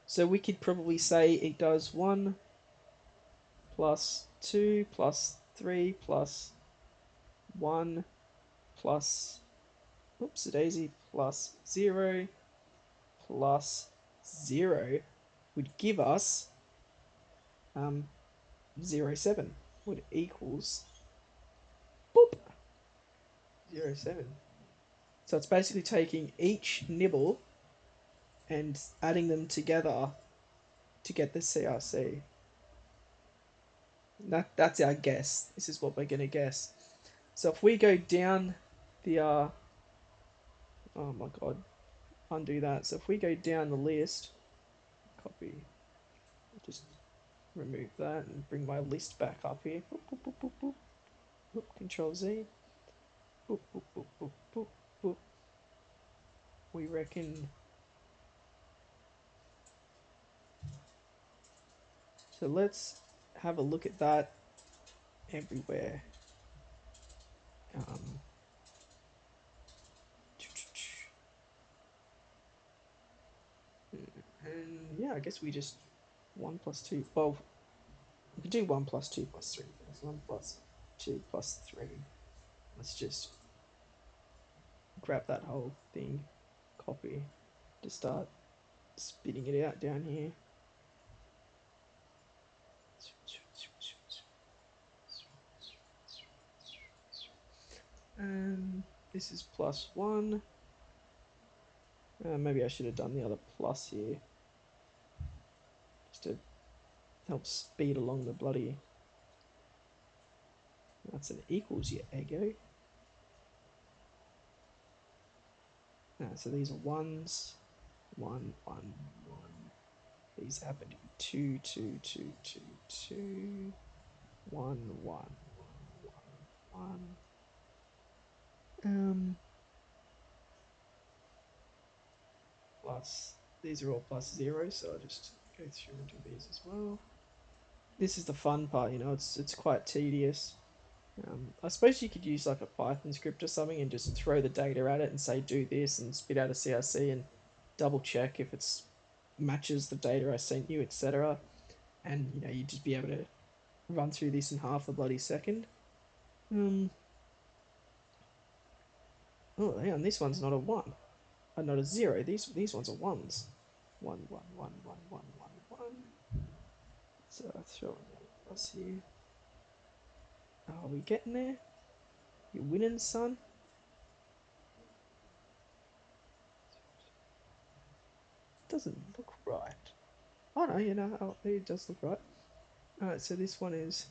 So we could probably say it does 1 plus 2 plus 3 plus 1 plus, oops, a daisy, plus 0 plus 0 would give us 0, 7 would equals boop 0, 7. So it's basically taking each nibble and adding them together to get the CRC. That's our guess. This is what we're going to guess. So if we go down the oh my god, undo that. So if we go down the list, copy, just remove that and bring my list back up here. Boop, boop, boop, boop, boop. Boop, Control Z. Boop, boop, boop, boop, boop, boop. We reckon. So let's have a look at that everywhere. Um, and yeah, I guess we just 1 plus 2. Well, we can do 1 plus 2 plus 3. Plus 1 plus 2 plus 3. Let's just grab that whole thing, copy, to start spitting it out down here. And this is plus 1. Maybe I should have done the other plus here, just to help speed along the bloody. That's an equals, your ego. So these are ones, 1, 1, 1. These happen to be 2, 2, 2, 2, 2, 1, 1, 1. Plus, these are all plus 0, so I'll just go through and do these as well. This is the fun part, you know, it's quite tedious. I suppose you could use like a Python script or something and just throw the data at it and say do this and spit out a CRC and double check if it's matches the data I sent you, etc. And you know, you'd just be able to run through this in half a bloody second. Oh, hang on, this one's not a 1. Not a 0. These ones are 1s. 1, 1, 1, 1, 1, 1, 1. So I'll throw another plus here. Are we getting there? You're winning, son. Doesn't look right. Oh no, you know, oh, it does look right. Alright, so this one is.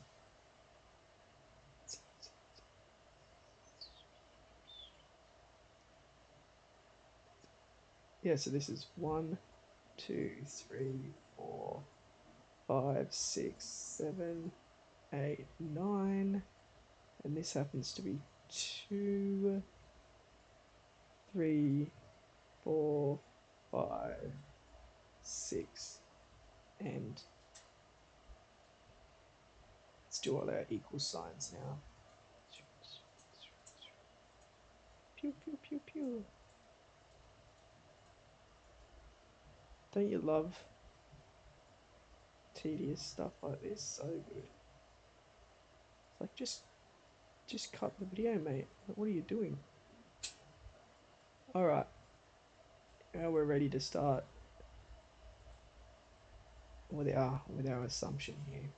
Yeah, so this is 1, 2, 3, 4, 5, 6, 7, 8, 9. And this happens to be 2, 3, 4, 5, 6, and let's do all our equal signs now. Pew, pew, pew, pew. Don't you love tedious stuff like this? So good. It's like, just cut the video, mate. What are you doing? Alright. Now we're ready to start with our assumption here,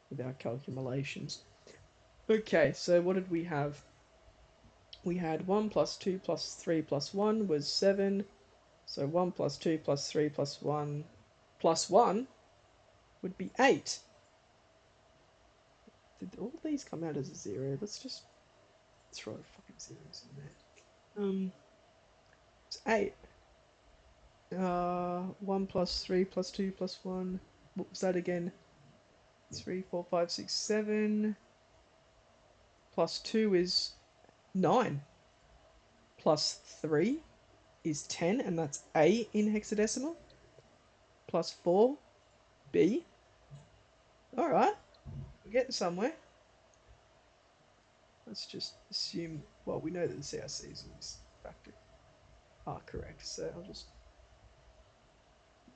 with our calculations. Okay, so what did we have? We had 1 plus 2 plus 3 plus 1 was 7. So 1 plus 2 plus 3 plus 1 would be 8. Did all these come out as a 0? Let's just throw fucking zeros in there. It's 8. 1 plus 3 plus 2 plus 1. What was that again? 3, 4, 5, 6, 7. Plus 2 is 9. Plus 3 is 10, and that's A in hexadecimal. Plus 4, B. Alright, we're getting somewhere. Let's just assume, well, we know that the CRCs in this factor are correct, so I'll just,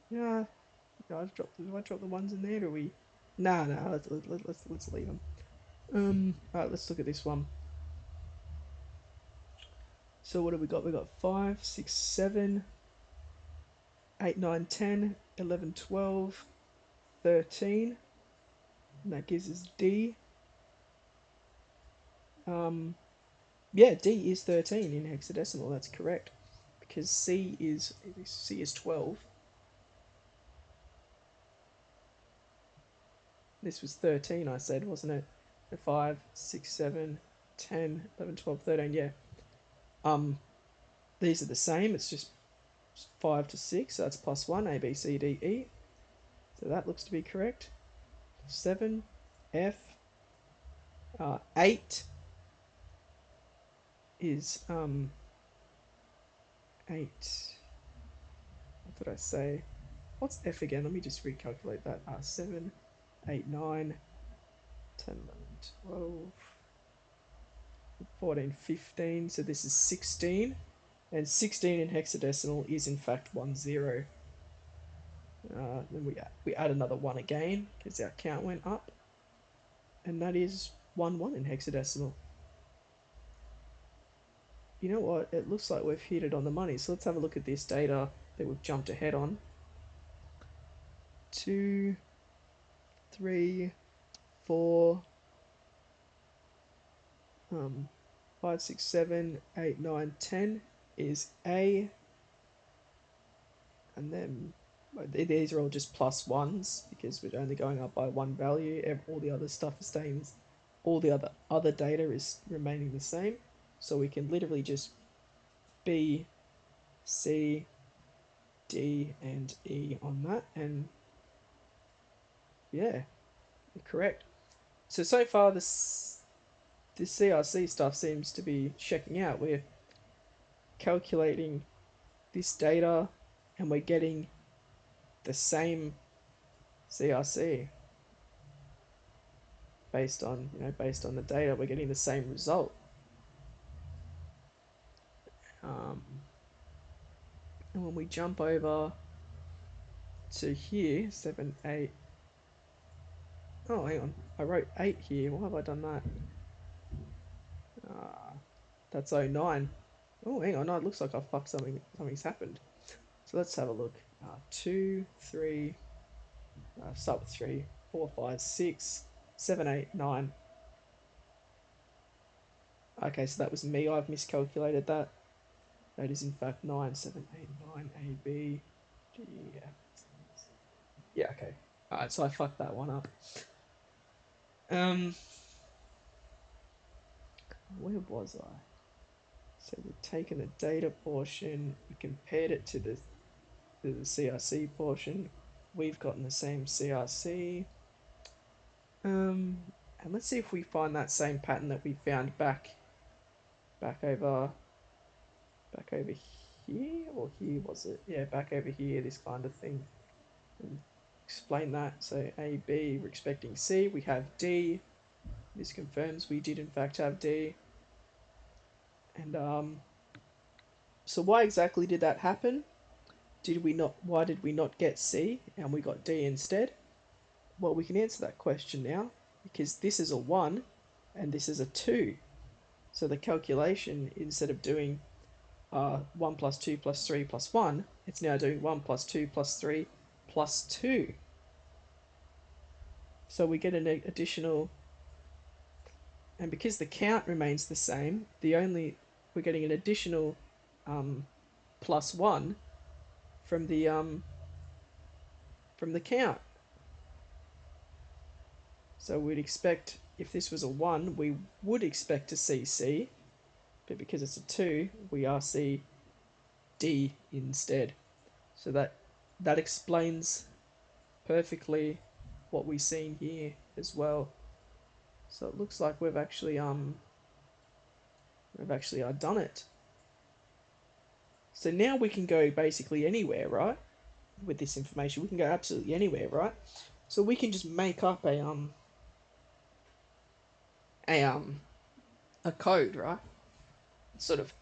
yeah, do I drop the ones in there, or we, nah, let's leave them. Alright, let's look at this one. So what have we got? We got 5, 6, 7, 8, 9, 10, 11, 12, 13, and that gives us D. Yeah, D is 13 in hexadecimal, that's correct. Because C is 12. This was 13, I said, wasn't it? 5, 6, 7, 10, 11, 12, 13, yeah. These are the same, it's just 5 to 6, so that's plus 1, A, B, C, D, E. So that looks to be correct. 7, F. 8 is 8. What did I say? What's F again? Let me just recalculate that. 7, 8, 9, 10, 11, 12, 14, 15. So this is 16. And 16 in hexadecimal is in fact 10. Then we add another 1 again because our count went up. And that is 1 in hexadecimal. You know what? It looks like we've hit it on the money. So let's have a look at this data that we've jumped ahead on. 2, 3, 4, 5, 6, 7, 8, 9, 10 is A. And then these are all just plus ones because we're only going up by one value. All the other stuff is staying, all the other data is remaining the same. So we can literally just B, C, D, and E on that, and yeah, correct. So far this CRC stuff seems to be checking out. We're calculating this data and we're getting the same CRC based on the data. We're getting the same result. And when we jump over to here, 7, 8. Oh, hang on. I wrote 8 here. Why have I done that? That's 09. Oh, hang on. No, it looks like I fucked something. Something's happened. So let's have a look. 2, 3. Start with 3, 4, 5, 6, 7, 8, 9. Okay, so that was me. I've miscalculated that. That is in fact 9, 7, 8, 9, A, B, G, F. Yeah, okay. Alright, so I fucked that one up. Where was I? So we've taken the data portion, we compared it to the CRC portion. We've gotten the same CRC. And let's see if we find that same pattern that we found back over here, or here was it? Yeah, back over here, this kind of thing. And explain that. So A, B, we're expecting C. We have D. This confirms we did in fact have D. And so why exactly did that happen? Why did we not get C and we got D instead? Well, we can answer that question now because this is a 1 and this is a 2. So the calculation, instead of doing 1 plus 2 plus 3 plus 1, it's now doing 1 plus 2 plus 3 plus 2. So we get an additional And because the count remains the same, we're getting an additional um, +1 from the count. So we'd expect, if this was a 1, we would expect to see C, but because it's a 2, we are see D instead. So that explains perfectly what we've seen here as well. So it looks like we've actually done it. So now we can go basically anywhere, right? With this information, we can go absolutely anywhere, right? So we can just make up a um a code, right? Sort of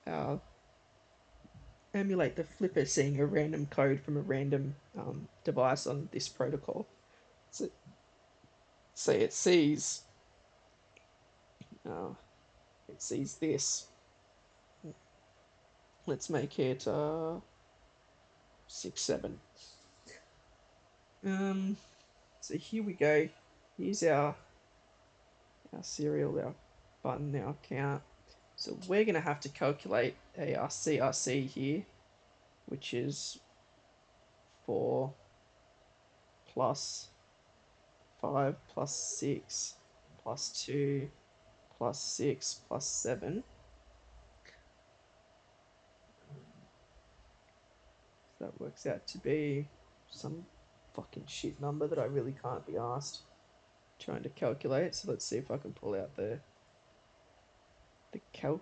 uh, emulate the flipper seeing a random code from a random device on this protocol. So say uh, it sees this. Let's make it 6 7. Um, so here we go. Here's our serial, our button, our count. So we're gonna have to calculate a CRC here, which is 4 plus 5 plus 6 plus 2 plus 6 plus 7. So that works out to be some fucking shit number that I really can't be asked trying to calculate. So let's see if I can pull out the calculator.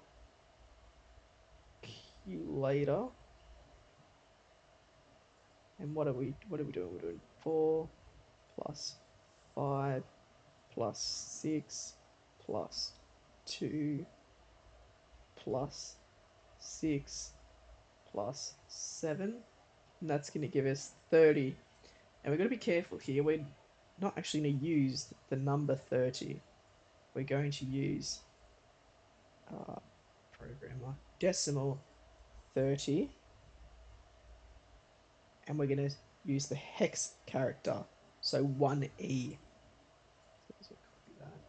And what are we doing? We're doing 4 plus 5 plus 6 plus 2 plus 6 plus 7. And that's going to give us 30. And we've got to be careful here. We're not actually going to use the number 30. We're going to use programmer decimal 30. And we're going to use the hex character. So 1E. So copy that.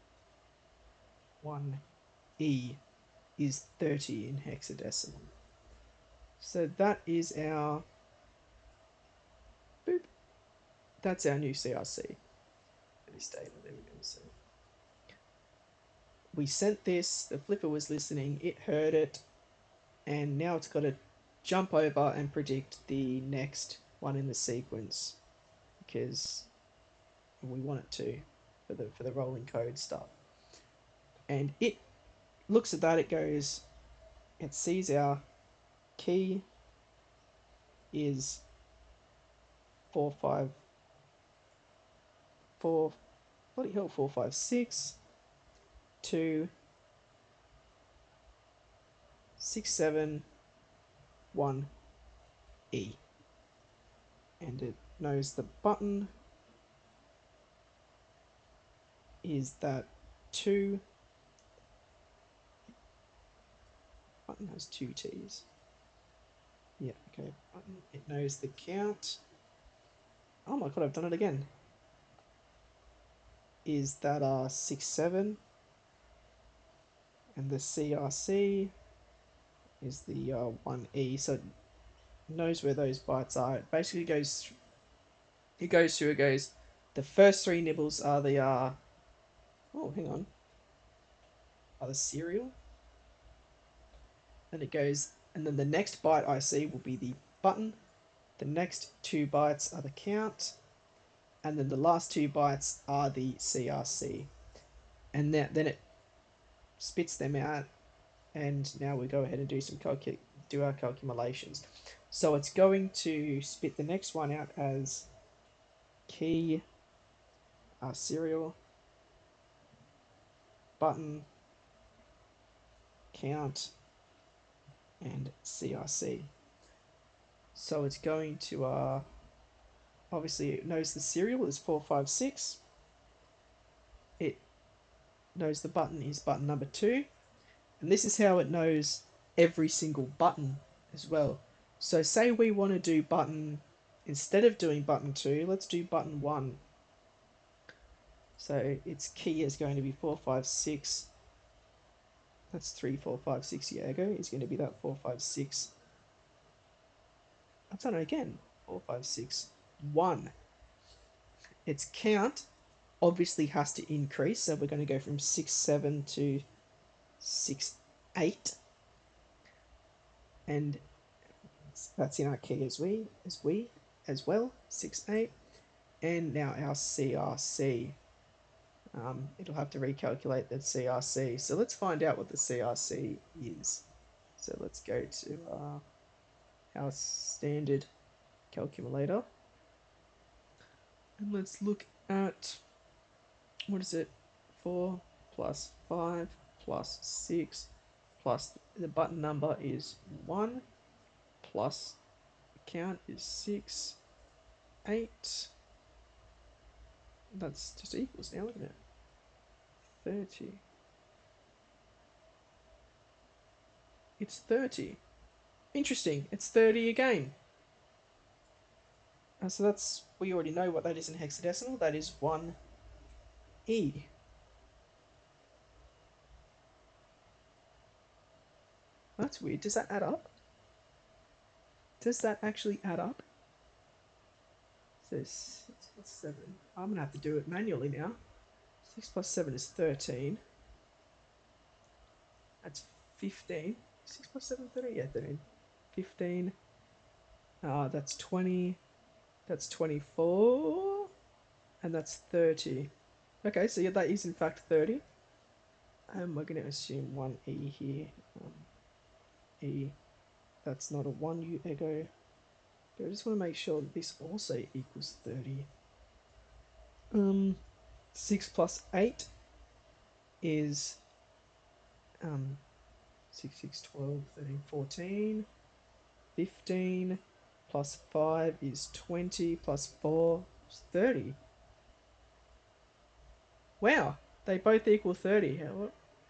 1E is 30 in hexadecimal. So that is our boop. That's our new CRC. This data, there we go. So we sent this, the flipper was listening, it heard it, and now it's got to jump over and predict the next one in the sequence because we want it to for the rolling code stuff. And it looks at that, it sees our key is 4 5 4 bloody hell 4 5 6 2 6 7 1 E, and it knows the button is that 2. Button has 2 T's. Yeah, okay. Button, it knows the count. Oh my god, I've done it again. Is that 6 7, and the CRC is the 1E, so it knows where those bytes are. It basically goes through, it goes, the first 3 nibbles are the oh, hang on, are the serial. And it goes, and then the next byte I see will be the button. The next 2 bytes are the count, and then the last 2 bytes are the CRC. And then it spits them out, and now we go ahead and do our calculations. So it's going to spit the next one out as key, serial, button, count, and CRC. So it's going to obviously it knows the serial is 456. It knows the button is button number 2, and this is how it knows every single button as well. So say we want to do button, instead of doing button 2, let's do button 1. So its key is going to be 456. That's 3456. Yago is going to be that 456. I've done it again. 456 1. Its count obviously has to increase, so we're going to go from 6 7 to 6 8, and that's in our key as well. 6 8, and now our CRC. It'll have to recalculate that CRC. So let's find out what the CRC is. So let's go to our standard calculator, and let's look at, what is it? 4 plus 5 plus 6 plus the button number is 1 plus the count is 6 8. That's just equals now, isn't it? 30. It's 30. Interesting. It's 30 again. So that's, we already know what that is in hexadecimal. That is 1E. That's weird. Does that add up? Does that actually add up? So 6 plus 7. I'm going to have to do it manually now. 6 plus 7 is 13. That's 15. 6 plus 7, 13? Yeah, 13. 15. That's 20. That's 24. And that's 30. Okay, so yeah, that is in fact 30. And we're going to assume 1E here. E. That's not a 1 U ego. But I just want to make sure that this also equals 30. 6 plus 8 is 6, 6, 12, 13, 14, 15, plus 5 is 20, plus 4 is 30. Wow, they both equal 30.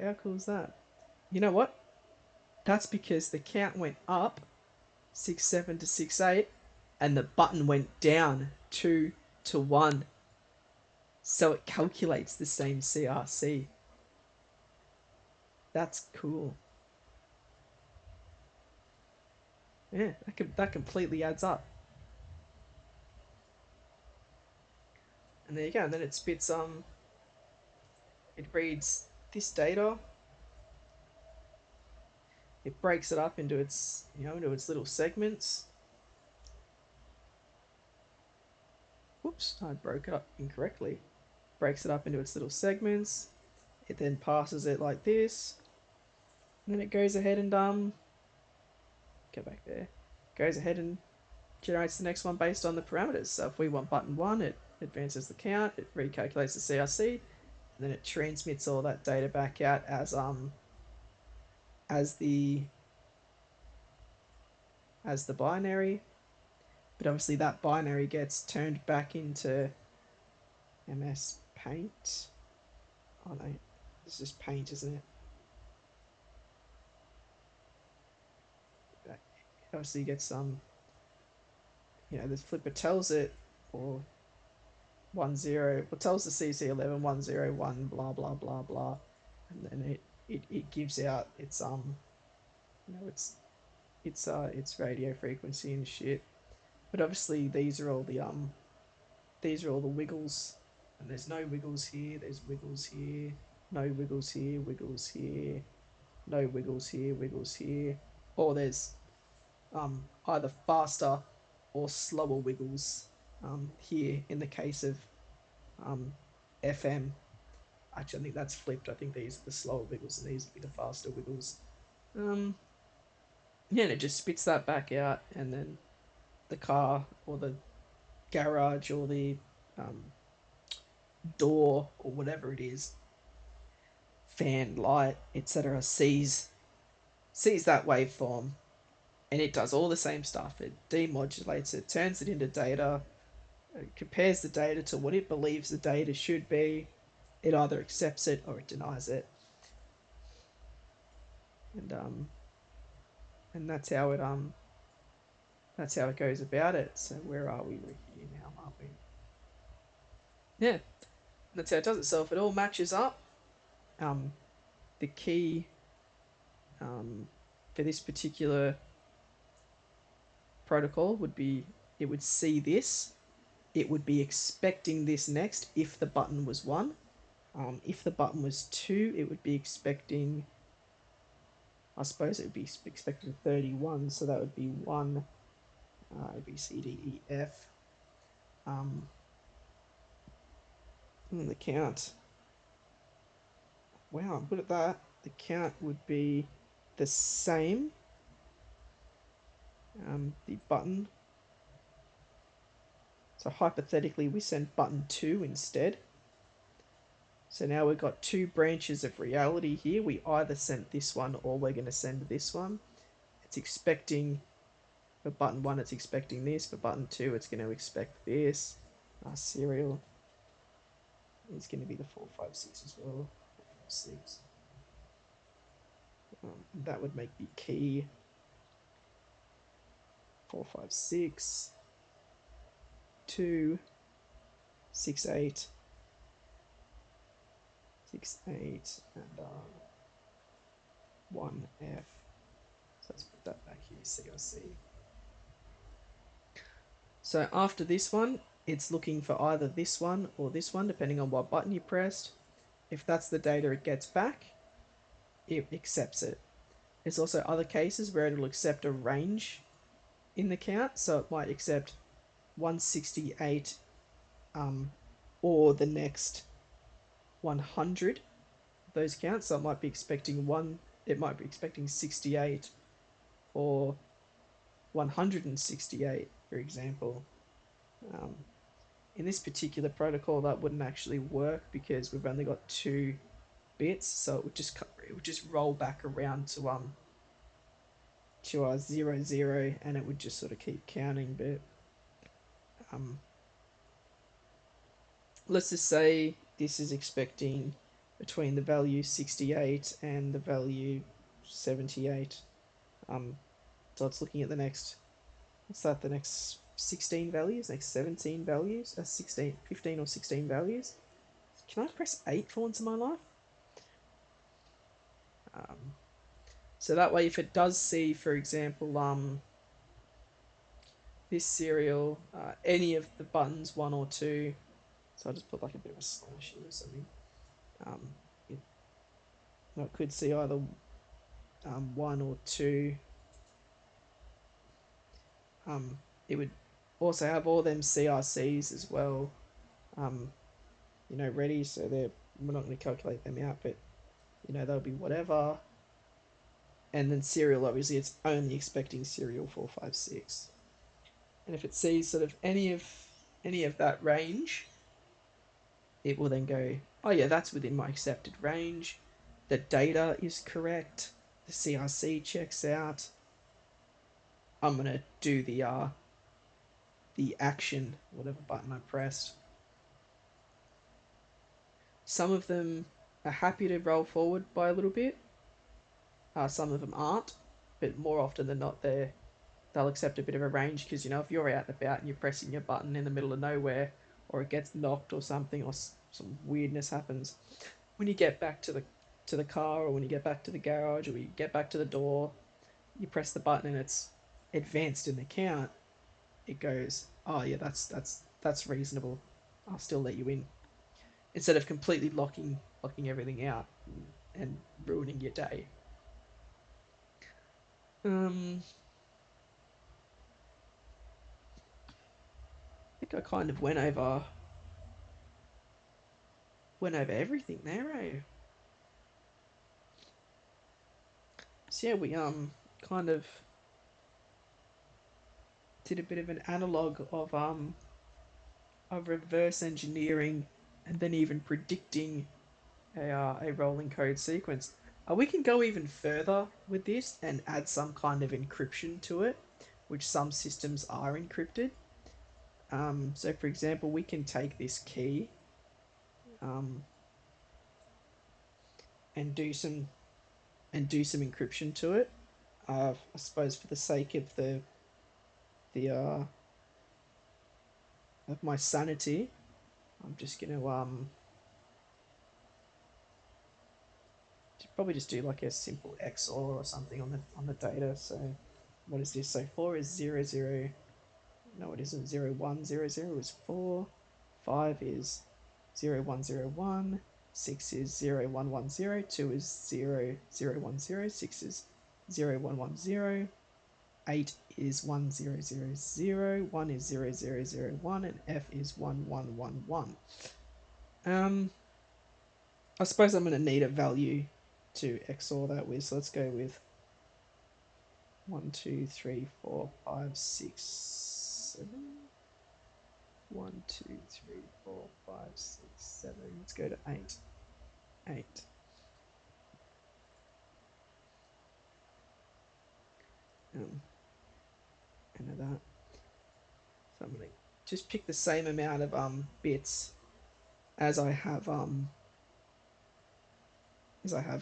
How cool is that? You know what? That's because the count went up 6 7 to 6 8, and the button went down 2 to 1. So it calculates the same CRC. That's cool. Yeah, that completely adds up. And there you go. And then it spits it reads this data. It breaks it up into its, into its little segments. Whoops, I broke it up incorrectly. Breaks it up into its little segments. It then passes it like this. And then it goes ahead and go back there. Goes ahead and generates the next one based on the parameters. So if we want button 1, it advances the count, it recalculates the CRC, and then it transmits all that data back out as the binary. But obviously that binary gets turned back into MS Paint. Oh no, it's just Paint, isn't it? It obviously gets the flipper tells it, or 10, well, tells the CC11 101 blah blah blah blah, and then it gives out its its radio frequency and shit. But obviously these are all the wiggles, and there's no wiggles here, there's wiggles here, no wiggles here, wiggles here, no wiggles here, wiggles here, or there's either faster or slower wiggles here in the case of FM. Actually, I think that's flipped. I think these are the slower wiggles and these would be the faster wiggles. Yeah, and it just spits that back out, and then the car or the garage or the um, door or whatever it is, fan, light, etc., sees that waveform, and it does all the same stuff. It demodulates it, turns it into data, it compares the data to what it believes the data should be. It either accepts it or it denies it, and and that's how it goes about it. So where are we? We're here now, aren't we? Yeah. That's how it does it. So if it all matches up, um, the key for this particular protocol would be, it would see this, it would be expecting this next if the button was 1. If the button was 2, it would be expecting, I suppose it would be expecting 31, so that would be 1, A, B, C, D, E, F. And the count, wow, I'm good at that. The count would be the same. The button, so hypothetically we send button 2 instead. So now we've got 2 branches of reality here. We either sent this one or we're going to send this one. It's expecting, for button 1 it's expecting this, for button 2 it's going to expect this. Our serial is going to be the 456 as well. 456. That would make the key 456 2 68 68 and 1F. So let's put that back here, CIC. So after this one, it's looking for either this one or this one, depending on what button you pressed. If that's the data it gets back, it accepts it. There's also other cases where it'll accept a range in the count, so it might accept 168 or the next 100 of those counts. So it might be expecting 68 or 168, for example. In this particular protocol, that wouldn't actually work because we've only got 2 bits, so it would just roll back around to our 00, and it would just sort of keep counting. But let's just say this is expecting between the value 68 and the value 78. So it's looking at the next, what's that, the next 16 values, next 17 values, 16, 15 or 16 values. Can I press 8 for once in my life? So that way, if it does see, for example, this serial, any of the buttons 1 or 2, so I'll just put like a bit of a slash here or something. It, it could see either 1 or 2. It would also have all them CRCs as well, ready. So we're not going to calculate them out, but they'll be whatever. And then serial, obviously, it's only expecting serial 456. And if it sees sort of any of that range, it will then go, oh yeah, that's within my accepted range. The data is correct. The CRC checks out. I'm gonna do the action, whatever button I pressed. Some of them are happy to roll forward by a little bit. Some of them aren't, but more often than not, they'll accept a bit of a range because if you're out and about and you're pressing your button in the middle of nowhere, or it gets knocked or something, or some weirdness happens, when you get back to the car, or when you get back to the garage, or when you get back to the door, you press the button and it's advanced in the count. It goes, oh yeah, that's reasonable. I'll still let you in, instead of completely locking everything out and ruining your day. I think I kind of went over everything there, eh? So yeah, we kind of did a bit of an analog of reverse engineering and then even predicting a rolling code sequence. We can go even further with this and add some kind of encryption to it, which some systems are encrypted. So for example, we can take this key um, and do some encryption to it. I suppose for the sake of the of my sanity, I'm just gonna probably just do like a simple XOR or something on the data. So what is this? So 4 is 0, 0. No, it isn't. 0, 1, 0, 0 is 4. 5 is 0, 1, 0, 1. 6 is 0, 1, 1, 0. 2 is 0, 0, 1, 0. 6 is 0, 1, 1, 0. 8 is 1, 0, 0, 0. 1 is 0, 0, 0, 1. And F is 1, 1, 1, 1. I suppose I'm going to need a value to XOR that with. So let's go with 1, 2, 3, 4, 5, 6, 7. 1, 2, 3, 4, 5, 6, 7. Let's go to 8. 8. Enter that. So I'm going to just pick the same amount of bits as I have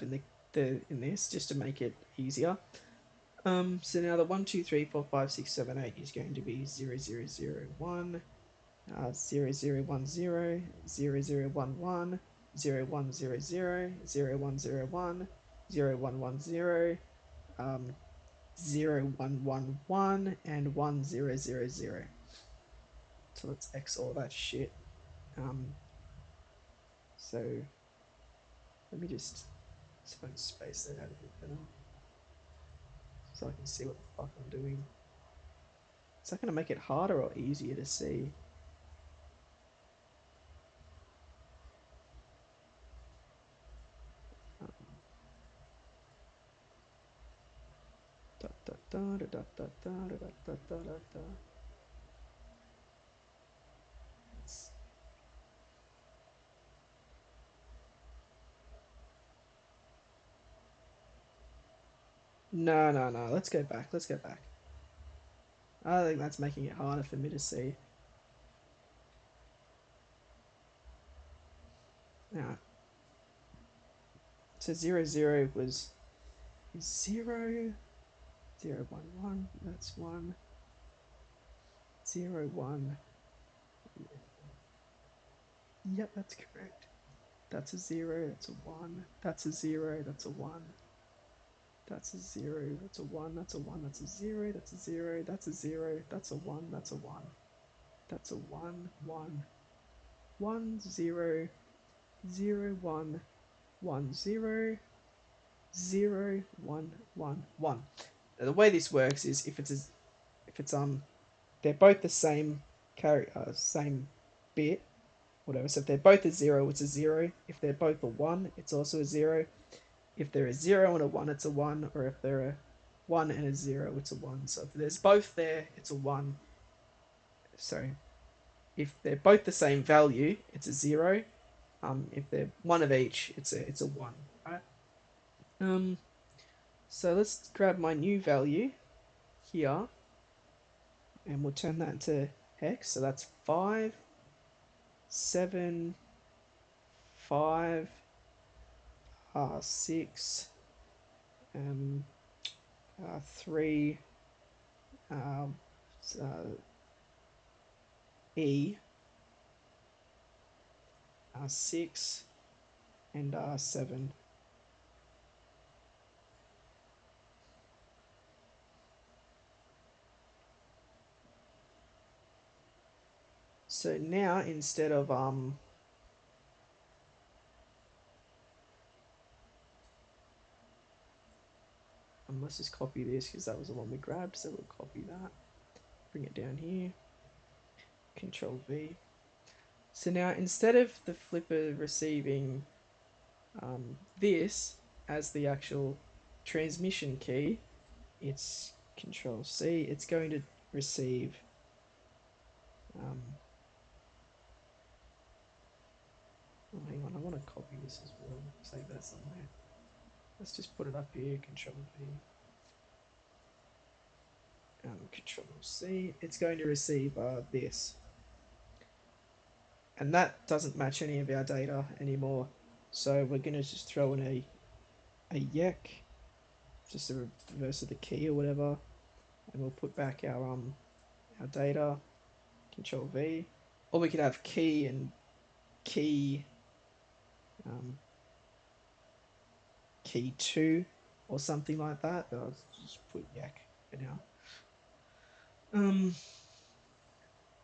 in in this, just to make it easier. So now the 1, 2, 3, 4, 5, 6, 7, 8 is going to be 0, 0, 0, 1, 0, 0, 1, 0, 0, 0, 1, 1, 0, 1, 0, 0, 0, 1, 0, 1, 0, 1, 1, 0, 0, 1, 1, 1, and 1, 0, 0, 0. So let's XOR that shit. So let me just see if I can space that out a bit better so I can see what the fuck I'm doing. Is that going to make it harder or easier to see? No, no, no. Let's go back. Let's go back. I think that's making it harder for me to see. Now, so 0, 0 was 0, 0, 1, 1. That's 1. 0, 1. Yep, that's correct. That's a 0. That's a 1. That's a 0. That's a 1. That's a 0. That's a 1. That's a 1. That's a 0. That's a 0. That's a 0. That's a 1. That's a 1. That's a 1, 1. 1, 0, 0, 1, 1, 0, 0, 1, 1, 1. Now, the way this works is if it's they're both the same same bit, whatever. So if they're both a 0, it's a 0. If they're both a 1, it's also a 0. If they're a 0 and a 1, it's a 1. Or if they're a 1 and a 0, it's a 1. So if there's both there, it's a 1. Sorry. If they're both the same value, it's a 0. If they're one of each, it's a 1. Right? So let's grab my new value here, and we'll turn that into hex. So that's 5, 7, 5, 6, 3, uh, E, 6, and 7. So now instead of I must just copy this because that was the one we grabbed. So we'll copy that, bring it down here, Control V. So now instead of the flipper receiving this as the actual transmission key, it's Control C. It's going to receive oh, hang on, I want to copy this as well. Save that somewhere. Let's just put it up here. Control V. Control C. It's going to receive this, and that doesn't match any of our data anymore. So we're going to just throw in a yek, just a reverse of the key or whatever, and we'll put back our data. Control V. Or we could have key, key 2 or something like that. I'll just put yak for now.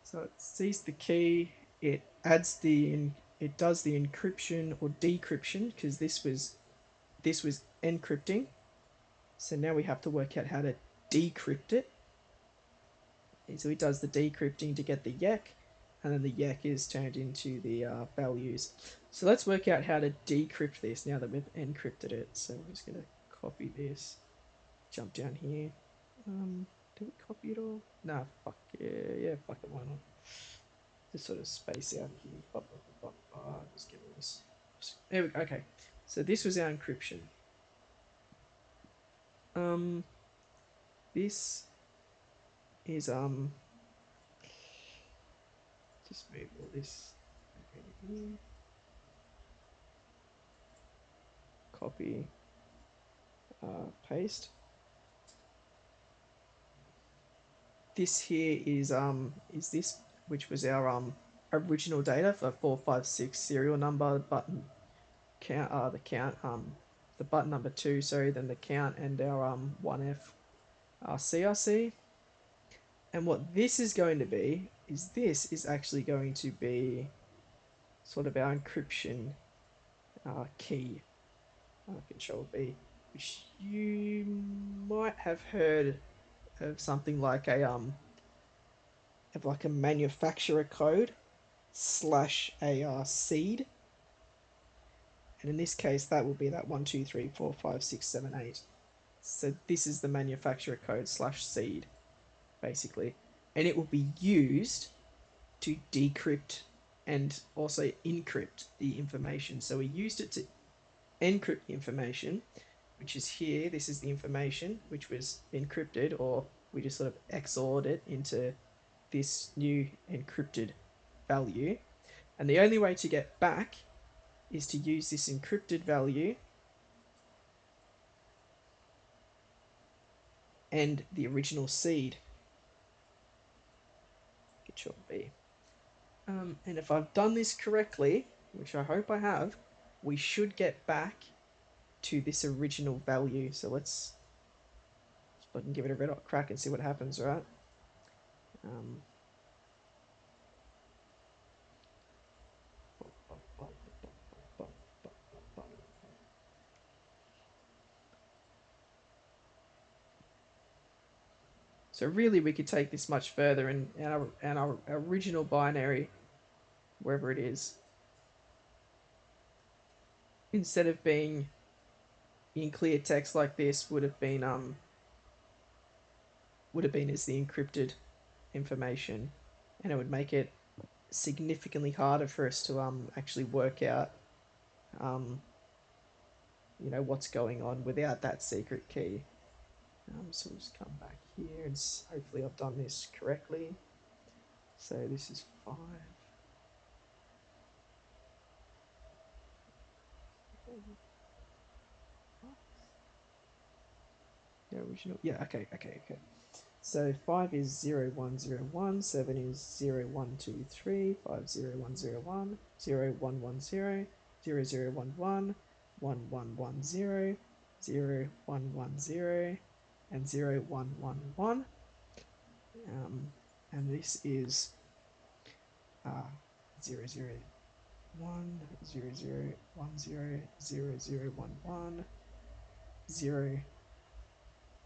So it sees the key, it adds it does the encryption or decryption because this was encrypting. So now we have to work out how to decrypt it. So it does the decrypting to get the yak, and then the yak is turned into the values. So let's work out how to decrypt this now that we've encrypted it. So I'm just going to copy this, jump down here. Do we copy it all? Nah, fuck yeah, fuck it, why not? Just sort of space out here. Just get this. There we go. Okay, so this was our encryption. This is just move all this over here. Copy, paste. This here is this, which was our original data for 456 serial number button count, the count, the button number 2, sorry, then the count, and our 1F CRC. And what this is going to be is this is actually going to be sort of our encryption key, control B, which you might have heard of something like a manufacturer code slash a seed, and in this case that will be that 1 2 3 4 5 6 7 8. So this is the manufacturer code slash seed basically, and it will be used to decrypt and also encrypt the information. So we used it to encrypt the information, which is here. This is the information which was encrypted, or we just sort of XORed it into this new encrypted value. And the only way to get back is to use this encrypted value and the original seed. Control B. And if I've done this correctly, which I hope I have, we should get back to this original value. So let's I can give it a red hot crack and see what happens, right? So really we could take this much further, and our original binary, wherever it is, instead of being in clear text like this, would have been as the encrypted information, and it would make it significantly harder for us to actually work out what's going on without that secret key. So we'll just come back here and hopefully I've done this correctly. So this is 5. The original, yeah, okay. So 5 is 0 1 0 1, 7 is 0 1 2 3, 5 0 1 0 1, 0 1 1 0, 0 0 1 1, 1 1 1 0, 0 1 1 0, and 0 1 1 1. And this is 0 0 1 0 0 1 0 0 0 1 1 0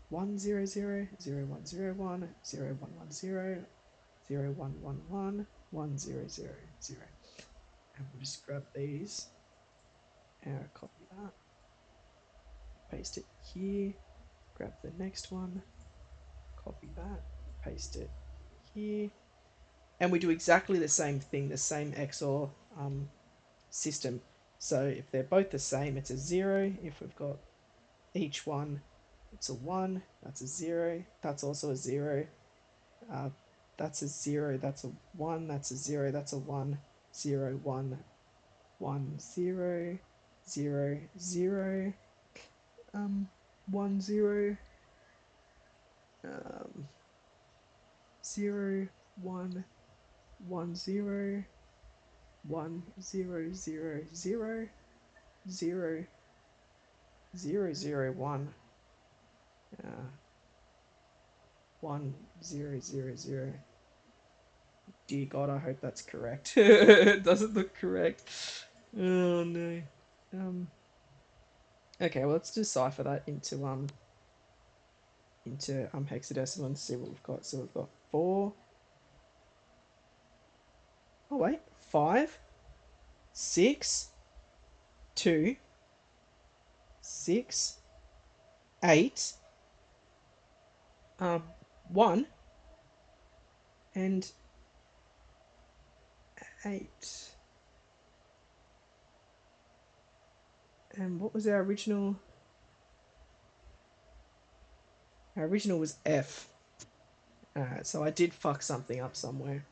1 0 0 0 1 0 1 0 1 1 0 0 1 1 1 1 0 0 0. And we'll just grab these and copy that, paste it here, grab the next one, copy that, paste it here, and we do exactly the same thing, the same XOR system. So if they're both the same, it's a 0. If we've got each one, it's a 1, that's a 0, that's also a 0, that's a 0, that's a 1, that's a 0, that's a 1, 0 1 1 0 0 0 1 0 0 1 1 0 1 0 0 0 0 001 uh, 1000. Dear God, I hope that's correct. It doesn't look correct. Oh no. Um. Okay, well, let's decipher that into hexadecimal and see what we've got. So we've got 4. Oh wait, 5, 6, 2, 6, 8, 1, and 8. And what was our original? Our original was F. So I did fuck something up somewhere.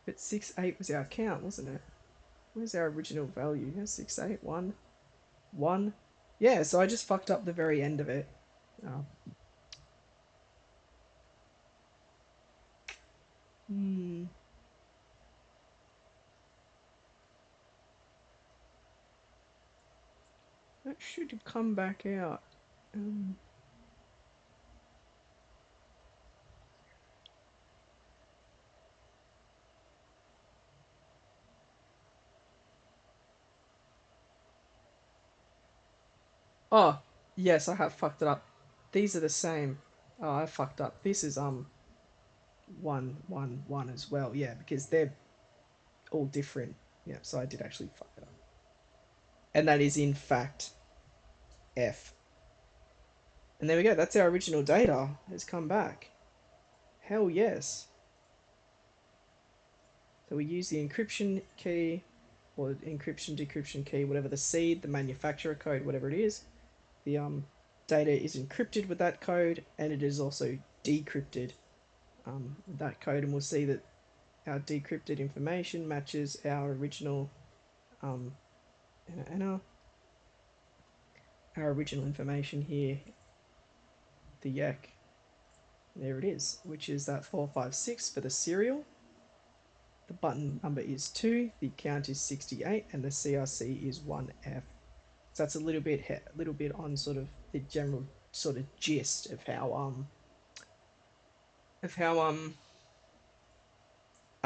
But 6, 8 was our count, wasn't it? Where's our original value? 6, 8, 1, 1. Yeah, so I just fucked up the very end of it. Oh. Hmm. That should come back out. Um, oh, yes, I have fucked it up. These are the same. Oh, I fucked up. This is 1, 1, 1 as well. Yeah, because they're all different. Yeah, so I did actually fuck it up. And that is in fact F. And there we go. That's our original data has come back. Hell yes. So we use the encryption key or encryption decryption key, whatever the seed, the manufacturer code, whatever it is. The data is encrypted with that code, and it is also decrypted with that code. And we'll see that our decrypted information matches our original um, and our original information here, the yak. There it is, which is that 456 for the serial. The button number is 2, the count is 68, and the CRC is 1F. So that's a little bit on sort of the general sort of gist of how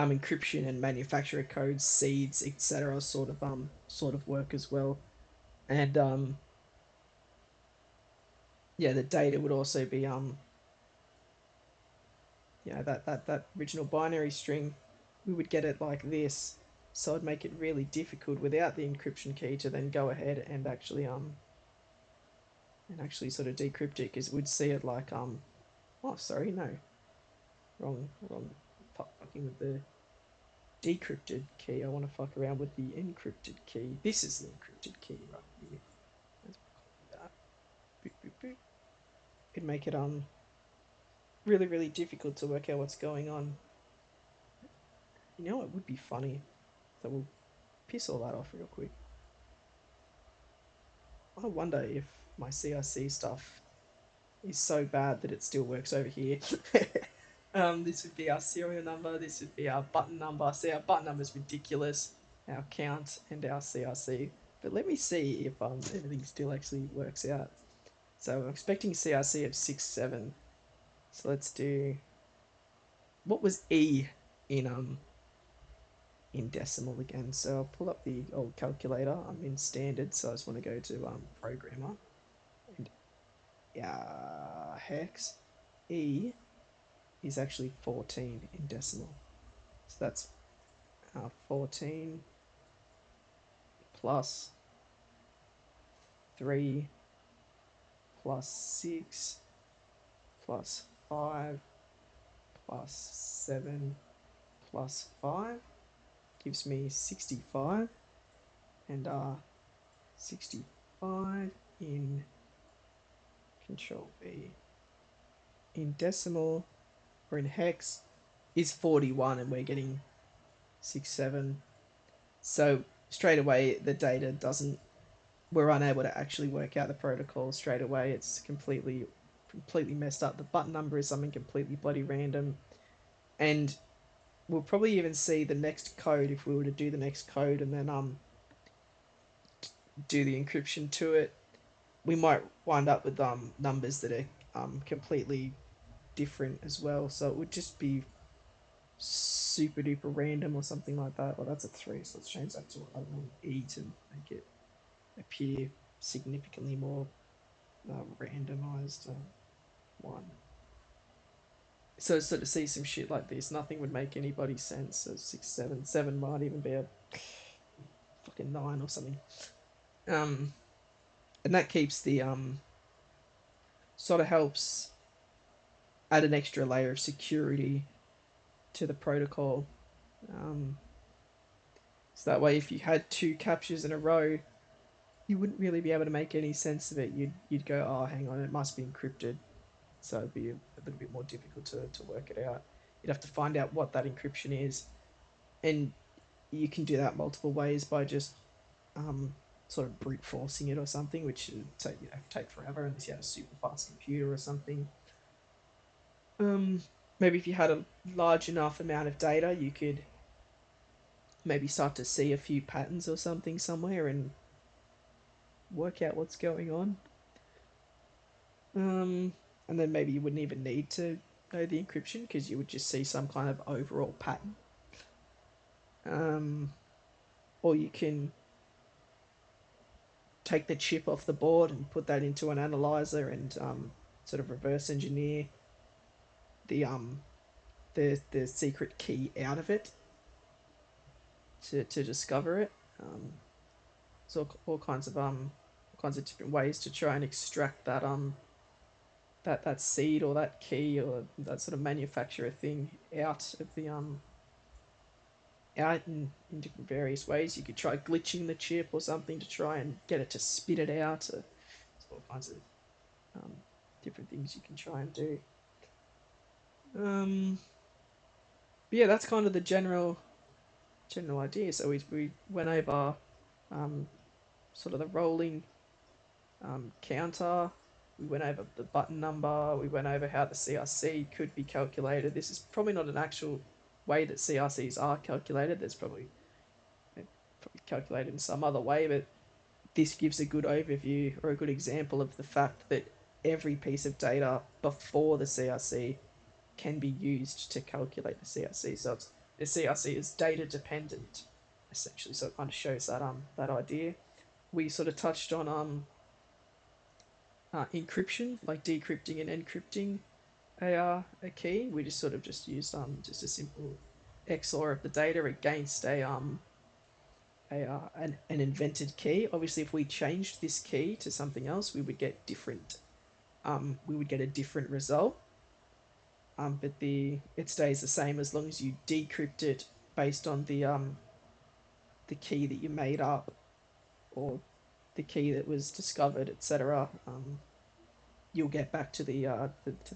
encryption and manufacturer codes, seeds, etc. Sort of work as well. And yeah, the data would also be that original binary string, we would get it like this. So it'd make it really difficult without the encryption key to then go ahead and actually sort of decrypt it, because it would see it like oh sorry, no, wrong fucking with the decrypted key. I want to fuck around with the encrypted key. This is the encrypted key right here. Let's copy that. Boop, boop, boop. It'd make it really difficult to work out what's going on. You know, it would be funny. So we'll piss all that off real quick. I wonder if my CRC stuff is so bad that it still works over here. This would be our serial number. This would be our button number. See, our button number is ridiculous. Our count and our CRC. But let me see if everything still actually works out. So I'm expecting CRC of 6, 7. So let's do. What was E in decimal again? So I'll pull up the old calculator. I'm in standard, so I just want to go to programmer and hex. E is actually 14 in decimal. So that's 14 plus 3 plus 6 plus 5 plus 7 plus 5 gives me 65. And 65 in control V. In decimal or in hex is 41, and we're getting 6, 7. So straight away the data doesn't, we're unable to actually work out the protocol straight away. It's completely messed up. The button number is something completely bloody random. And we'll probably even see the next code if we were to do the next code and then do the encryption to it. We might wind up with numbers that are completely different as well. So it would just be super duper random or something like that. Well, that's a 3, so let's change that to, I don't know, E to make it appear significantly more randomized. 1. So sort of see some shit like this, nothing would make anybody's sense. So 6, 7, 7 might even be a fucking 9 or something. Um, and that keeps the sort of helps add an extra layer of security to the protocol. Um, so that way, if you had 2 captures in a row, you wouldn't really be able to make any sense of it. You'd go, oh, hang on, it must be encrypted. So it'd be a little bit more difficult to work it out. You'd have to find out what that encryption is, and you can do that multiple ways by just um, sort of brute forcing it or something, which would take forever unless you had a super fast computer or something. Maybe if you had a large enough amount of data, you could maybe start to see a few patterns or something somewhere and work out what's going on. And then maybe you wouldn't even need to know the encryption because you would just see some kind of overall pattern. Um, or you can take the chip off the board and put that into an analyzer and sort of reverse engineer the the secret key out of it to discover it. So all kinds of different ways to try and extract that seed or that key or that sort of manufacturer thing out of the out in different various ways. You could try glitching the chip or something to try and get it to spit it out. So all kinds of um, different things you can try and do. Um, but yeah, that's kind of the general idea. So we went over um, sort of the rolling counter. We went over the button number. We went over how the CRC could be calculated. This is probably not an actual way that CRCs are calculated. There's probably calculated in some other way, but this gives a good overview or a good example of the fact that every piece of data before the CRC can be used to calculate the CRC. So the CRC is data dependent, essentially. So it kind of shows that idea. We sort of touched on encryption, like decrypting and encrypting a key. We just sort of just used just a simple XOR of the data against an invented key. Obviously, if we changed this key to something else, we would get different. We would get a different result. But it stays the same as long as you decrypt it based on the key that you made up or the key that was discovered, etc. You'll get back to the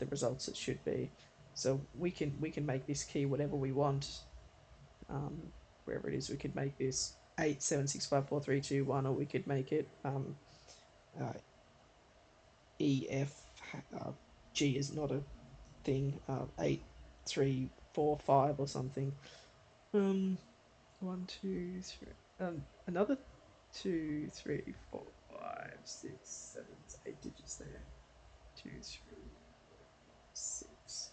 results it should be. So we can make this key whatever we want, wherever it is. We could make this 8765432 1, or we could make it uh, EF. G is not a thing. 8345 or something. Um, 1, 2, 3. Another 2, 3, 4, 5, 6, 7, 8 digits there. 2, 3, 4, 5, 6.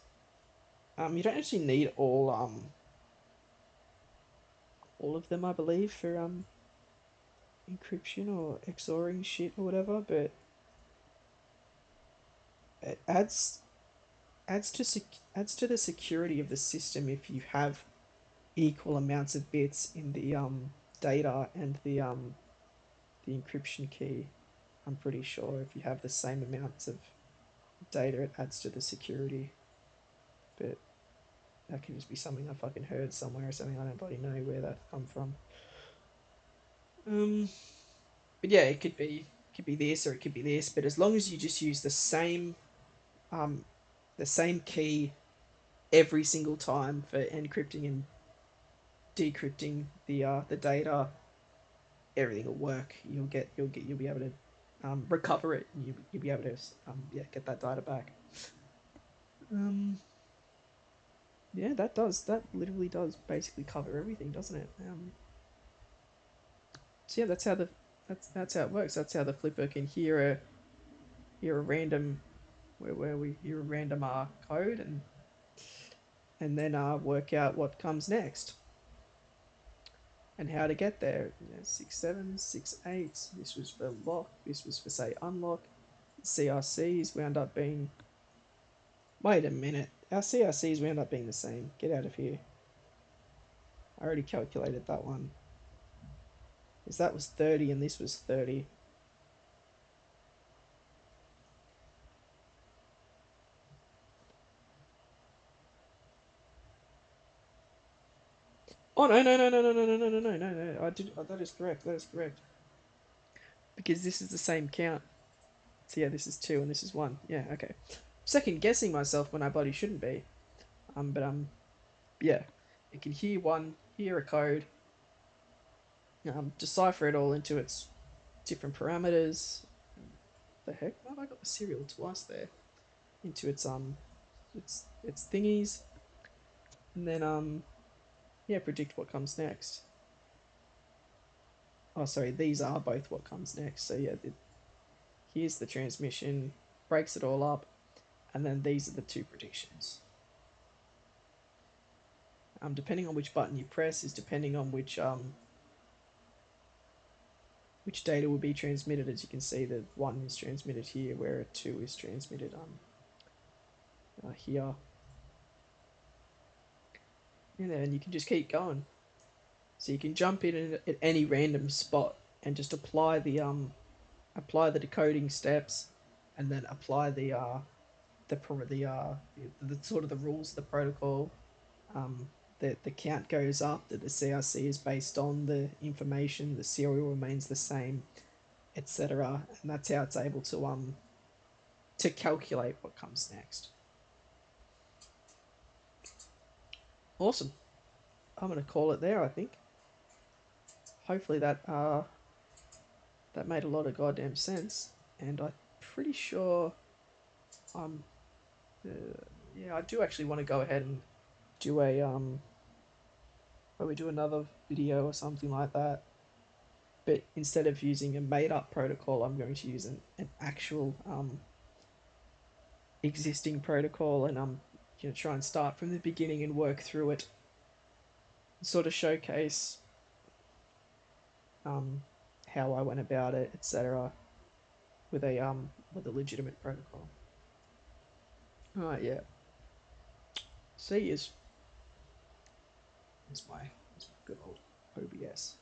You don't actually need all of them, I believe, for encryption or XORing shit or whatever, but it adds to the security of the system if you have equal amounts of bits in the data and the encryption key. I'm pretty sure if you have the same amounts of data, it adds to the security. But that can just be something I fucking heard somewhere or something. I don't bloody know where that come from. Um, but yeah, it could be this or it could be this. But as long as you just use um the same key every single time for encrypting and decrypting the data, everything will work. You'll be able to recover it. And you'll be able to get that data back. Um, Yeah, that literally does basically cover everything, doesn't it? So yeah, that's how it works. That's how the flipper can hear a random where we hear a random code and then work out what comes next and how to get there. You know, 6 7, 6 8. This was for lock. This was for say unlock. CRCs wound up being. Wait a minute. Our CRCs wound up being the same. Get out of here. I already calculated that one. Because that was 30 and this was 30. Oh no. I did. That is correct. That is correct. Because this is the same count. So yeah, this is 2 and this is 1. Yeah, okay. Second guessing myself when I bloody shouldn't be. But yeah, it can hear one, hear a code, decipher it all into its different parameters. The heck? Why have I got the serial twice there? Into its thingies, and then yeah, predict what comes next. Oh, sorry, these are both what comes next. So yeah, here's the transmission, breaks it all up, and then these are the two predictions. Depending on which button you press is depending on which data will be transmitted. As you can see, the 1 is transmitted here, where a 2 is transmitted here. And then you can just keep going. So you can jump in at any random spot and just apply the decoding steps, and then apply the sort of the rules of the protocol. The count goes up, that the CRC is based on the information, the serial remains the same, etc. And that's how it's able to calculate what comes next. Awesome. I'm gonna call it there. I think. Hopefully that made a lot of goddamn sense, and I'm pretty sure I'm. Yeah, I do actually want to go ahead and do a probably do another video or something like that. But instead of using a made up protocol, I'm going to use an actual existing protocol, and I'm going to try and start from the beginning and work through it, sort of showcase um, how I went about it, etc. With a legitimate protocol. All right, yeah. See, is my good old OBS.